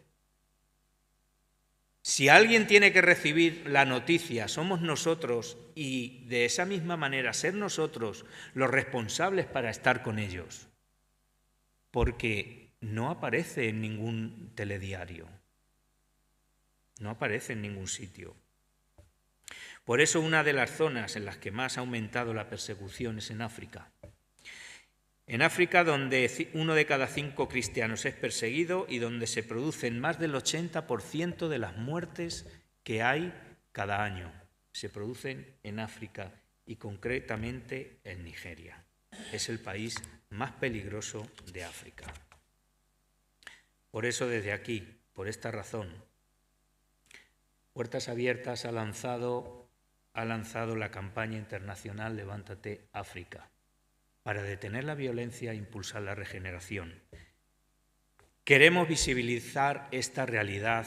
Si alguien tiene que recibir la noticia, somos nosotros, y de esa misma manera ser nosotros los responsables para estar con ellos, porque no aparece en ningún telediario, no aparece en ningún sitio. Por eso una de las zonas en las que más ha aumentado la persecución es en África. En África, donde 1 de cada 5 cristianos es perseguido y donde se producen más del 80% de las muertes que hay cada año, se producen en África y concretamente en Nigeria. Es el país más peligroso de África. Por eso desde aquí, por esta razón, Puertas Abiertas ha lanzado la campaña internacional Levántate África, para detener la violencia e impulsar la regeneración. Queremos visibilizar esta realidad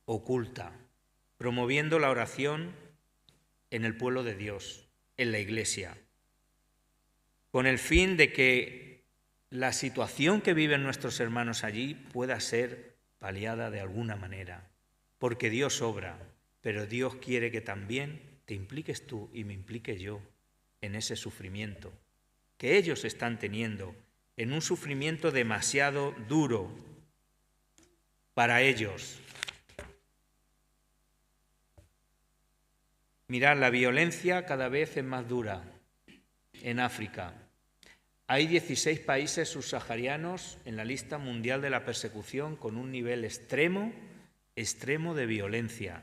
oculta, promoviendo la oración en el pueblo de Dios, en la Iglesia, con el fin de que la situación que viven nuestros hermanos allí pueda ser paliada de alguna manera, porque Dios obra, pero Dios quiere que también te impliques tú y me implique yo en ese sufrimiento que ellos están teniendo, en un sufrimiento demasiado duro para ellos. Mirad, la violencia cada vez es más dura en África. Hay 16 países subsaharianos en la lista mundial de la persecución con un nivel extremo de violencia.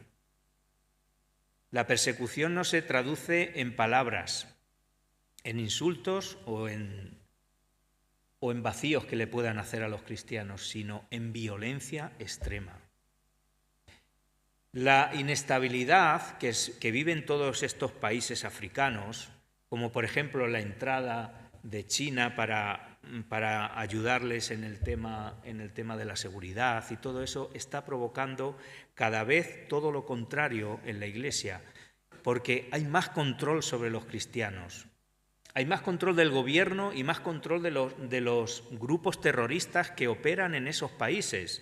La persecución no se traduce en palabras, en insultos o en vacíos que le puedan hacer a los cristianos, sino en violencia extrema. La inestabilidad que viven todos estos países africanos, como por ejemplo la entrada de China para ayudarles en el tema de la seguridad y todo eso, está provocando cada vez todo lo contrario en la Iglesia, porque hay más control sobre los cristianos. Hay más control del gobierno y más control de los grupos terroristas que operan en esos países.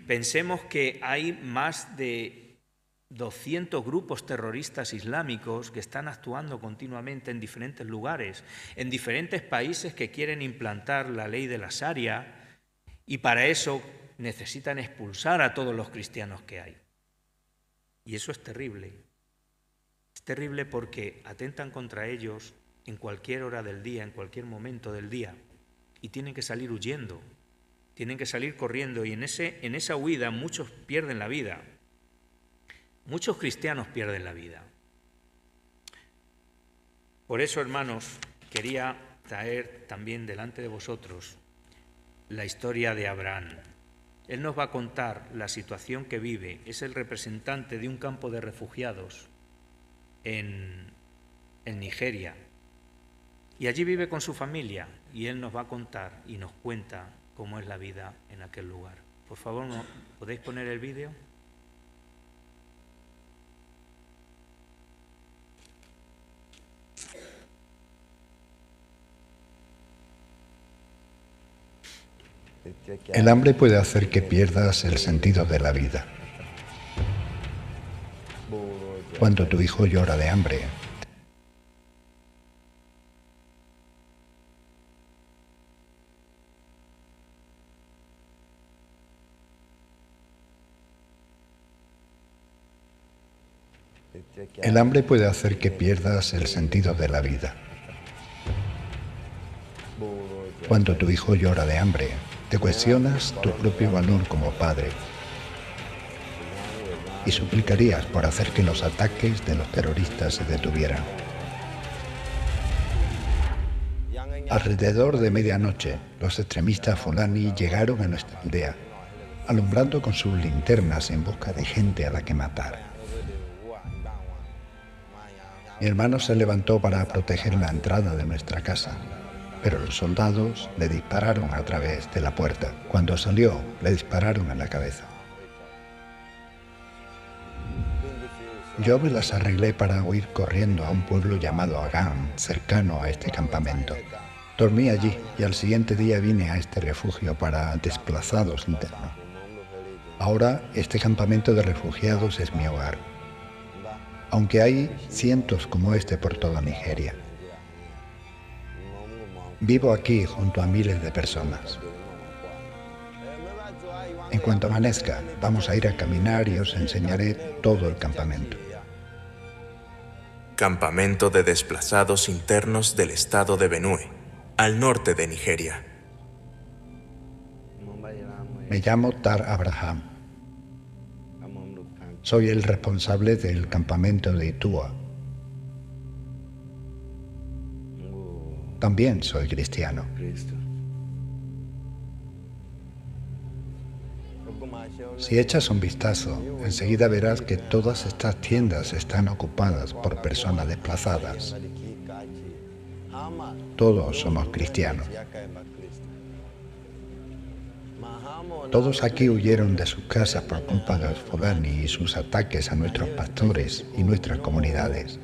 Pensemos que hay más de 200 grupos terroristas islámicos que están actuando continuamente en diferentes lugares, en diferentes países que quieren implantar la ley de la Sharia, y para eso necesitan expulsar a todos los cristianos que hay. Y eso es terrible. Es terrible porque atentan contra ellos en cualquier hora del día, en cualquier momento del día, y tienen que salir huyendo, tienen que salir corriendo, y en esa huida muchos pierden la vida, muchos cristianos pierden la vida. Por eso, hermanos, quería traer también delante de vosotros la historia de Abraham. Él nos va a contar la situación que vive. Es el representante de un campo de refugiados en Nigeria. Y allí vive con su familia y él nos va a contar y nos cuenta cómo es la vida en aquel lugar. Por favor, ¿podéis poner el vídeo? El hambre puede hacer que pierdas el sentido de la vida. Cuando tu hijo llora de hambre, el hambre puede hacer que pierdas el sentido de la vida. Cuando tu hijo llora de hambre, te cuestionas tu propio valor como padre y suplicarías por hacer que los ataques de los terroristas se detuvieran. Alrededor de medianoche, los extremistas Fulani llegaron a nuestra aldea, alumbrando con sus linternas en busca de gente a la que matar. Mi hermano se levantó para proteger la entrada de nuestra casa, pero los soldados le dispararon a través de la puerta. Cuando salió, le dispararon en la cabeza. Yo me las arreglé para huir corriendo a un pueblo llamado Agam, cercano a este campamento. Dormí allí y al siguiente día vine a este refugio para desplazados internos. Ahora este campamento de refugiados es mi hogar, aunque hay cientos como este por toda Nigeria. Vivo aquí junto a miles de personas. En cuanto amanezca, vamos a ir a caminar y os enseñaré todo el campamento. Campamento de desplazados internos del estado de Benue, al norte de Nigeria. Me llamo Tar Abraham. Soy el responsable del campamento de Itua. También soy cristiano. Si echas un vistazo, enseguida verás que todas estas tiendas están ocupadas por personas desplazadas. Todos somos cristianos. Todos aquí huyeron de sus casas por culpa de los Fulani y sus ataques a nuestros pastores y nuestras comunidades.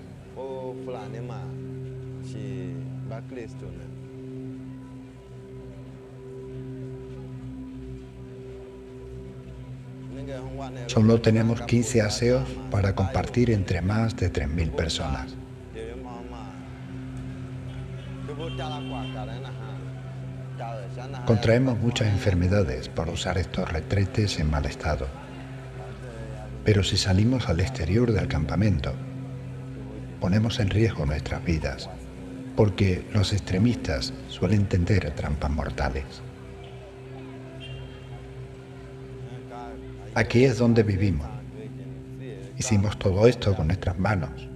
Solo tenemos 15 aseos para compartir entre más de 3.000 personas. Contraemos muchas enfermedades por usar estos retretes en mal estado. Pero si salimos al exterior del campamento, ponemos en riesgo nuestras vidas, porque los extremistas suelen tender trampas mortales. Aquí es donde vivimos. Hicimos todo esto con nuestras manos.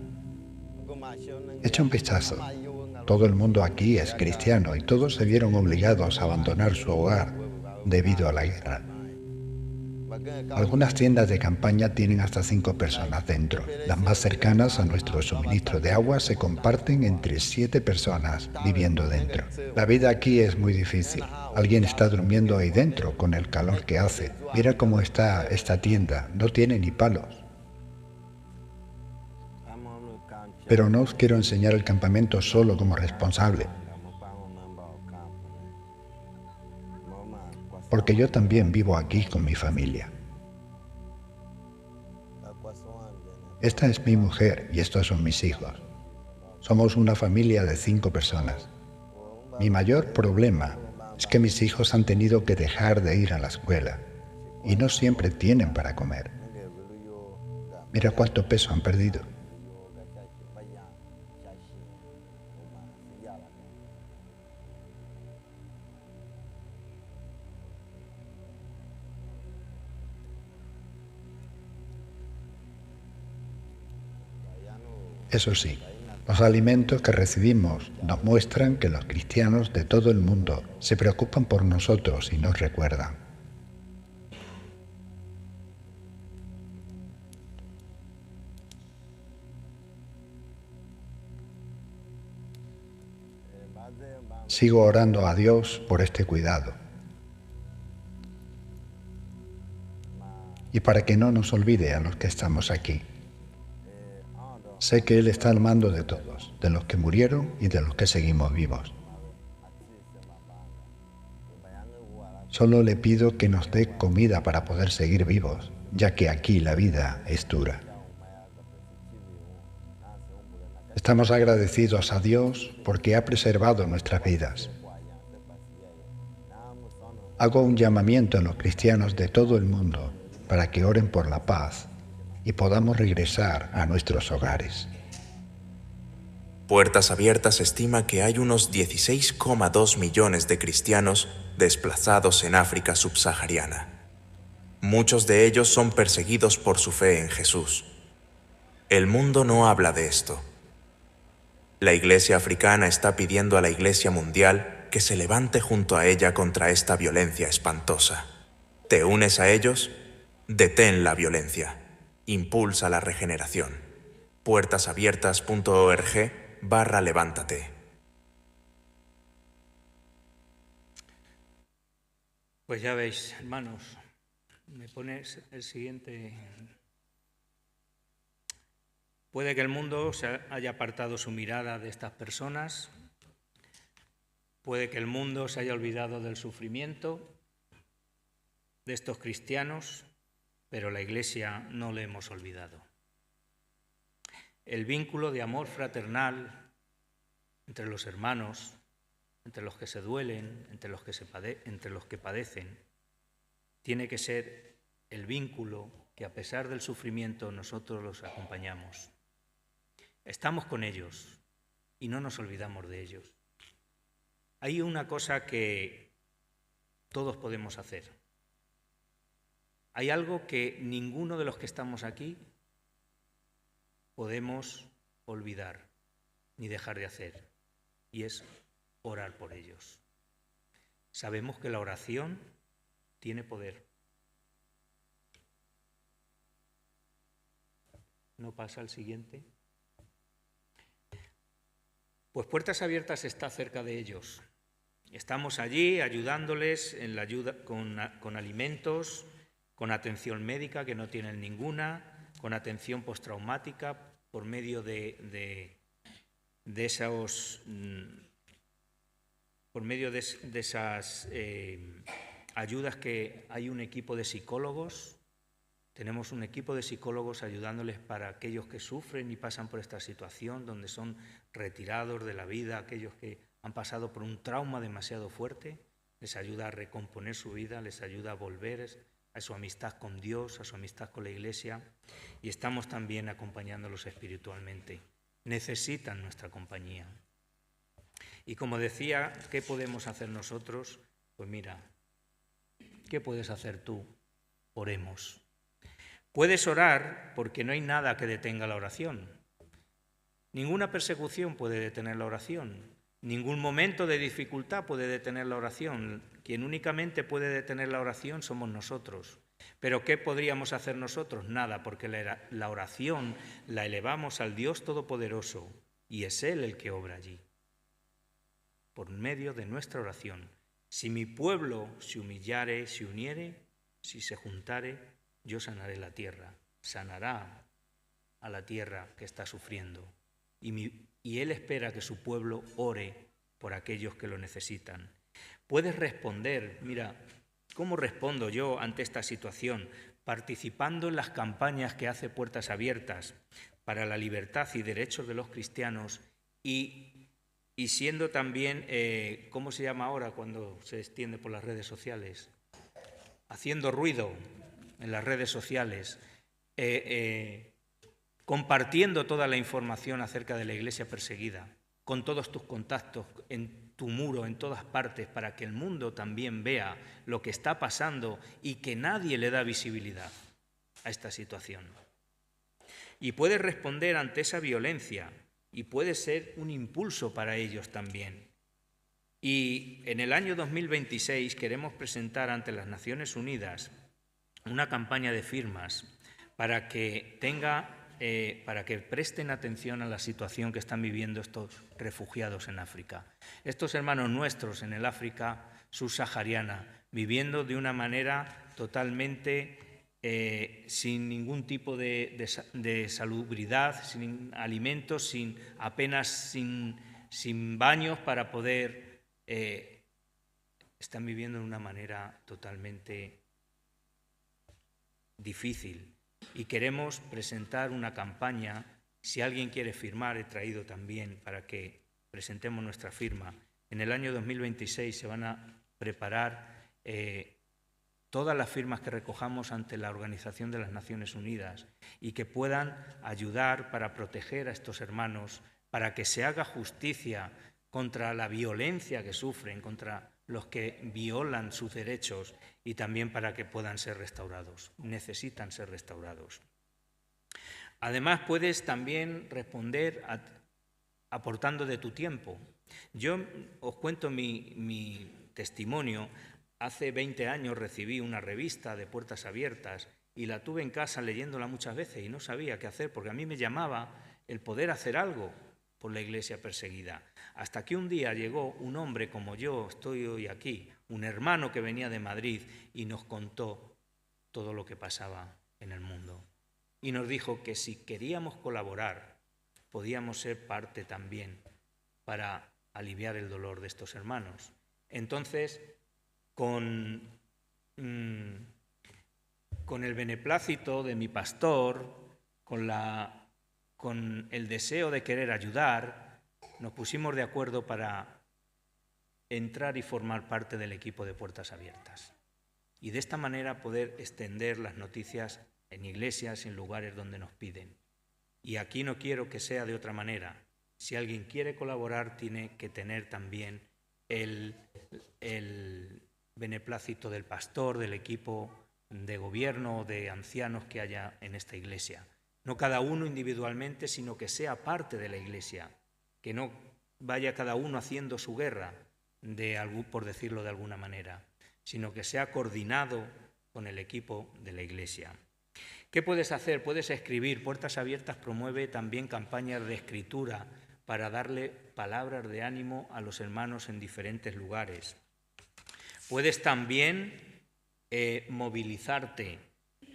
Echa un vistazo. Todo el mundo aquí es cristiano y todos se vieron obligados a abandonar su hogar debido a la guerra. Algunas tiendas de campaña tienen hasta 5 personas dentro. Las más cercanas a nuestro suministro de agua se comparten entre 7 personas viviendo dentro. La vida aquí es muy difícil. Alguien está durmiendo ahí dentro con el calor que hace. Mira cómo está esta tienda. No tiene ni palos. Pero no os quiero enseñar el campamento solo como responsable, porque yo también vivo aquí con mi familia. Esta es mi mujer y estos son mis hijos. Somos una familia de 5 personas. Mi mayor problema es que mis hijos han tenido que dejar de ir a la escuela y no siempre tienen para comer. Mira cuánto peso han perdido. Eso sí, los alimentos que recibimos nos muestran que los cristianos de todo el mundo se preocupan por nosotros y nos recuerdan. Sigo orando a Dios por este cuidado y para que no nos olvide a los que estamos aquí. Sé que Él está al mando de todos, de los que murieron y de los que seguimos vivos. Solo le pido que nos dé comida para poder seguir vivos, ya que aquí la vida es dura. Estamos agradecidos a Dios porque ha preservado nuestras vidas. Hago un llamamiento a los cristianos de todo el mundo para que oren por la paz y podamos regresar a nuestros hogares. Puertas Abiertas estima que hay unos 16,2 millones de cristianos desplazados en África subsahariana. Muchos de ellos son perseguidos por su fe en Jesús. El mundo no habla de esto. La Iglesia africana está pidiendo a la Iglesia mundial que se levante junto a ella contra esta violencia espantosa. ¿Te unes a ellos? Detén la violencia. Impulsa la regeneración. puertasabiertas.org/levántate. Pues ya veis, hermanos, me pones el siguiente. Puede que el mundo se haya apartado su mirada de estas personas, puede que el mundo se haya olvidado del sufrimiento de estos cristianos, pero la Iglesia no le hemos olvidado. El vínculo de amor fraternal entre los hermanos, entre los que se duelen, entre los que padecen, tiene que ser el vínculo que a pesar del sufrimiento nosotros los acompañamos. Estamos con ellos y no nos olvidamos de ellos. Hay una cosa que todos podemos hacer. Hay algo que ninguno de los que estamos aquí podemos olvidar ni dejar de hacer, y es orar por ellos. Sabemos que la oración tiene poder. ¿No pasa al siguiente? Pues Puertas Abiertas está cerca de ellos. Estamos allí ayudándoles en la ayuda con alimentos, con atención médica que no tienen ninguna, con atención postraumática por medio de esas ayudas que hay un equipo de psicólogos. Tenemos un equipo de psicólogos ayudándoles para aquellos que sufren y pasan por esta situación, donde son retirados de la vida, aquellos que han pasado por un trauma demasiado fuerte, les ayuda a recomponer su vida, les ayuda a volver a su amistad con Dios, a su amistad con la Iglesia, y estamos también acompañándolos espiritualmente. Necesitan nuestra compañía. Y como decía, ¿qué podemos hacer nosotros? Pues mira, ¿qué puedes hacer tú? Oremos. Puedes orar porque no hay nada que detenga la oración. Ninguna persecución puede detener la oración. Ningún momento de dificultad puede detener la oración. Quien únicamente puede detener la oración somos nosotros. ¿Pero qué podríamos hacer nosotros? Nada, porque la oración la elevamos al Dios Todopoderoso y es Él el que obra allí. Por medio de nuestra oración. Si mi pueblo se humillare, se uniere, si se juntare, yo sanaré la tierra, sanará a la tierra que está sufriendo. Y Él espera que su pueblo ore por aquellos que lo necesitan. Puedes responder, mira, ¿cómo respondo yo ante esta situación? Participando en las campañas que hace Puertas Abiertas para la libertad y derechos de los cristianos y siendo también, ¿cómo se llama ahora cuando se extiende por las redes sociales? Haciendo ruido en las redes sociales, compartiendo toda la información acerca de la Iglesia perseguida, con todos tus contactos, en tu muro, en todas partes, para que el mundo también vea lo que está pasando y que nadie le da visibilidad a esta situación. Y puedes responder ante esa violencia y puede ser un impulso para ellos también. Y en el año 2026 queremos presentar ante las Naciones Unidas una campaña de firmas para que tenga para que presten atención a la situación que están viviendo estos refugiados en África. Estos hermanos nuestros en el África subsahariana, viviendo de una manera totalmente sin ningún tipo de salubridad, sin alimentos, apenas sin baños para poder... están viviendo de una manera totalmente difícil. Y queremos presentar una campaña. Si alguien quiere firmar, he traído también para que presentemos nuestra firma. En el año 2026 se van a preparar todas las firmas que recojamos ante la Organización de las Naciones Unidas y que puedan ayudar para proteger a estos hermanos, para que se haga justicia contra la violencia que sufren, contra los que violan sus derechos, y también para que puedan ser restaurados. Necesitan ser restaurados. Además, puedes también responder aportando de tu tiempo. Yo os cuento mi testimonio. Hace 20 años recibí una revista de Puertas Abiertas y la tuve en casa leyéndola muchas veces y no sabía qué hacer, porque a mí me llamaba el poder hacer algo por la iglesia perseguida. Hasta que un día llegó un hombre como yo, estoy hoy aquí, un hermano que venía de Madrid y nos contó todo lo que pasaba en el mundo. Y nos dijo que si queríamos colaborar, podíamos ser parte también para aliviar el dolor de estos hermanos. Entonces, con el beneplácito de mi pastor, con el deseo de querer ayudar, nos pusimos de acuerdo para entrar y formar parte del equipo de Puertas Abiertas. Y de esta manera poder extender las noticias en iglesias, en lugares donde nos piden. Y aquí no quiero que sea de otra manera. Si alguien quiere colaborar, tiene que tener también el beneplácito del pastor, del equipo de gobierno, de ancianos que haya en esta iglesia. No cada uno individualmente, sino que sea parte de la iglesia, que no vaya cada uno haciendo su guerra, por decirlo de alguna manera, sino que sea coordinado con el equipo de la iglesia. ¿Qué puedes hacer? Puedes escribir. Puertas Abiertas promueve también campañas de escritura para darle palabras de ánimo a los hermanos en diferentes lugares. Puedes también movilizarte.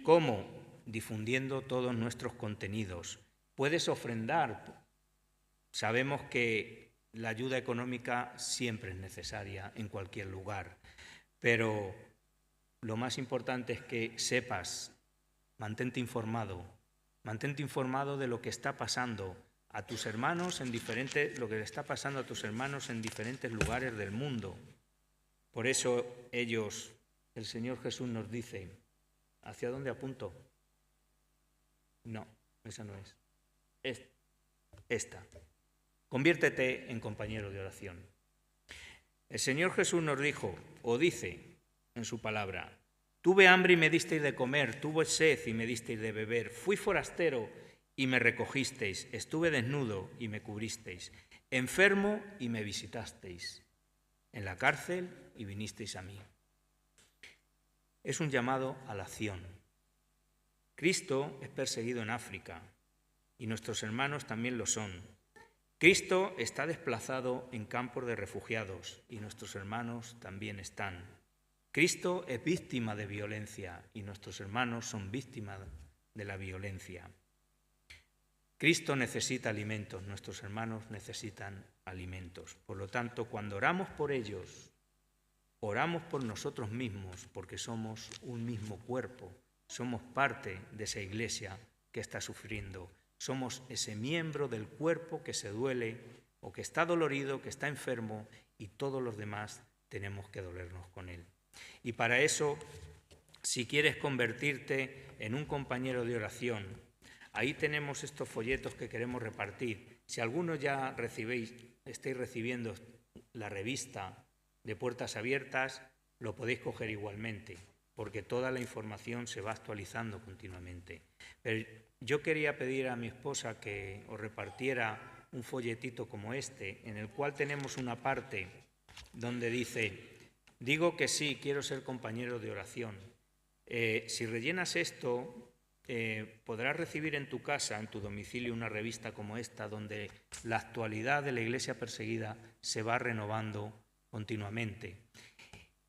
¿Cómo? Difundiendo todos nuestros contenidos. Puedes ofrendar. Sabemos que la ayuda económica siempre es necesaria en cualquier lugar, pero lo más importante es que sepas, mantente informado de lo que está pasando a tus hermanos lo que le está pasando a tus hermanos en diferentes lugares del mundo. Por eso el Señor Jesús nos dice, ¿hacia dónde apunto? No, esa no es. Esta. Conviértete en compañero de oración. El Señor Jesús nos dijo, o dice en su palabra, tuve hambre y me disteis de comer, tuve sed y me disteis de beber, fui forastero y me recogisteis, estuve desnudo y me cubristeis, enfermo y me visitasteis, en la cárcel y vinisteis a mí. Es un llamado a la acción. Cristo es perseguido en África y nuestros hermanos también lo son. Cristo está desplazado en campos de refugiados y nuestros hermanos también están. Cristo es víctima de violencia y nuestros hermanos son víctimas de la violencia. Cristo necesita alimentos, nuestros hermanos necesitan alimentos. Por lo tanto, cuando oramos por ellos, oramos por nosotros mismos porque somos un mismo cuerpo, somos parte de esa iglesia que está sufriendo. Somos ese miembro del cuerpo que se duele o que está dolorido, que está enfermo, y todos los demás tenemos que dolernos con él. Y para eso, si quieres convertirte en un compañero de oración, ahí tenemos estos folletos que queremos repartir. Si algunos ya estáis recibiendo la revista de Puertas Abiertas, lo podéis coger igualmente, porque toda la información se va actualizando continuamente. Pero yo quería pedir a mi esposa que os repartiera un folletito como este, en el cual tenemos una parte donde dice, digo que sí, quiero ser compañero de oración. Si rellenas esto, podrás recibir en tu casa, en tu domicilio, una revista como esta, donde la actualidad de la Iglesia perseguida se va renovando continuamente.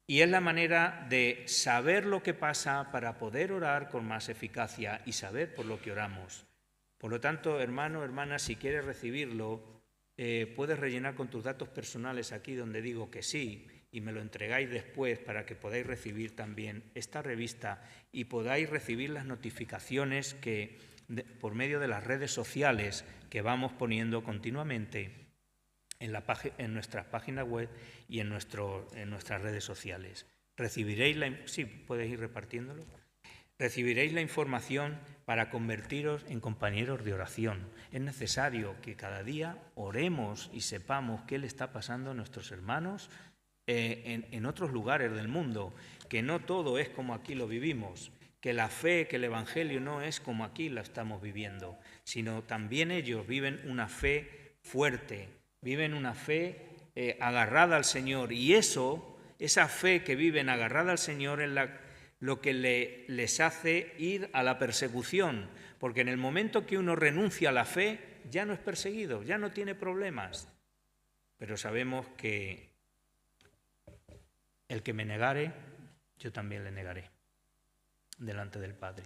Y es la manera de saber lo que pasa para poder orar con más eficacia y saber por lo que oramos. Por lo tanto, hermano, hermana, si quieres recibirlo, puedes rellenar con tus datos personales aquí donde digo que sí, y me lo entregáis después para que podáis recibir también esta revista y podáis recibir las notificaciones que por medio de las redes sociales que vamos poniendo continuamente en nuestras páginas web y en nuestras redes sociales. Sí, puedes ir repartiéndolo. Recibiréis la información para convertiros en compañeros de oración. Es necesario que cada día oremos y sepamos qué le está pasando a nuestros hermanos en otros lugares del mundo, que no todo es como aquí lo vivimos, que la fe, que el Evangelio no es como aquí la estamos viviendo, sino también ellos viven una fe fuerte, viven una fe agarrada al Señor, y esa fe que viven agarrada al Señor es lo que les hace ir a la persecución, porque en el momento que uno renuncia a la fe, ya no es perseguido, ya no tiene problemas. Pero sabemos que el que me negare, yo también le negaré delante del Padre.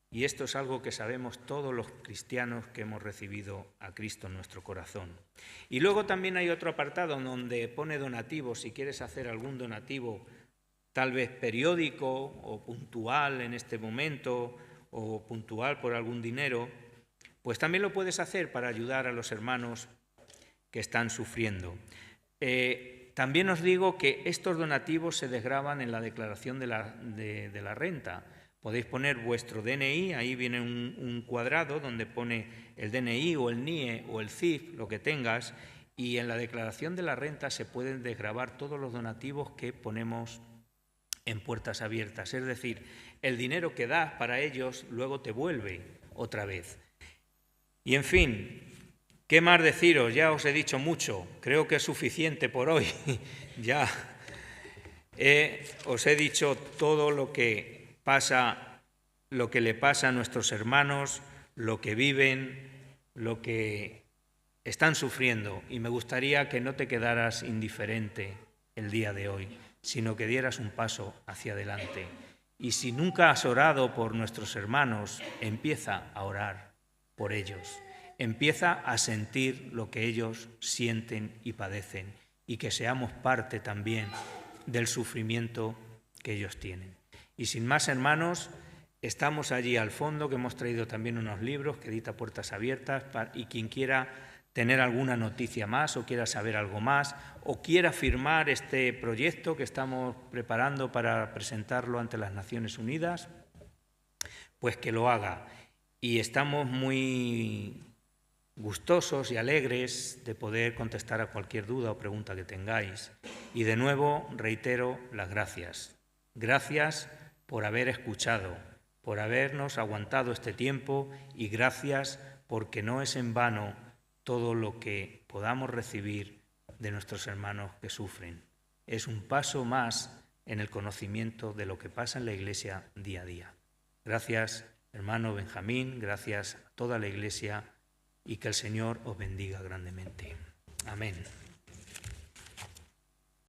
Y esto es algo que sabemos todos los cristianos que hemos recibido a Cristo en nuestro corazón. Y luego también hay otro apartado donde pone donativos. Si quieres hacer algún donativo, tal vez periódico o puntual en este momento, o puntual por algún dinero, pues también lo puedes hacer para ayudar a los hermanos que están sufriendo. También os digo que estos donativos se desgravan en la declaración de la renta. Podéis poner vuestro DNI, ahí viene un cuadrado donde pone el DNI o el NIE o el CIF, lo que tengas, y en la declaración de la renta se pueden desgravar todos los donativos que ponemos en Puertas Abiertas. Es decir, el dinero que das para ellos luego te vuelve otra vez. Y en fin, ¿qué más deciros? Ya os he dicho mucho, creo que es suficiente por hoy. Ya os he dicho todo lo que pasa, lo que le pasa a nuestros hermanos, lo que viven, lo que están sufriendo, y me gustaría que no te quedaras indiferente el día de hoy, sino que dieras un paso hacia adelante. Y si nunca has orado por nuestros hermanos, empieza a orar por ellos. Empieza a sentir lo que ellos sienten y padecen, y que seamos parte también del sufrimiento que ellos tienen. Y sin más, hermanos, estamos allí al fondo, que hemos traído también unos libros que edita Puertas Abiertas, y quien quiera tener alguna noticia más o quiera saber algo más o quiera firmar este proyecto que estamos preparando para presentarlo ante las Naciones Unidas, pues que lo haga. Y estamos muy gustosos y alegres de poder contestar a cualquier duda o pregunta que tengáis. Y de nuevo reitero las gracias. Gracias por haber escuchado, por habernos aguantado este tiempo, y gracias porque no es en vano todo lo que podamos recibir de nuestros hermanos que sufren. Es un paso más en el conocimiento de lo que pasa en la Iglesia día a día. Gracias, hermano Benjamín, gracias a toda la Iglesia, y que el Señor os bendiga grandemente. Amén.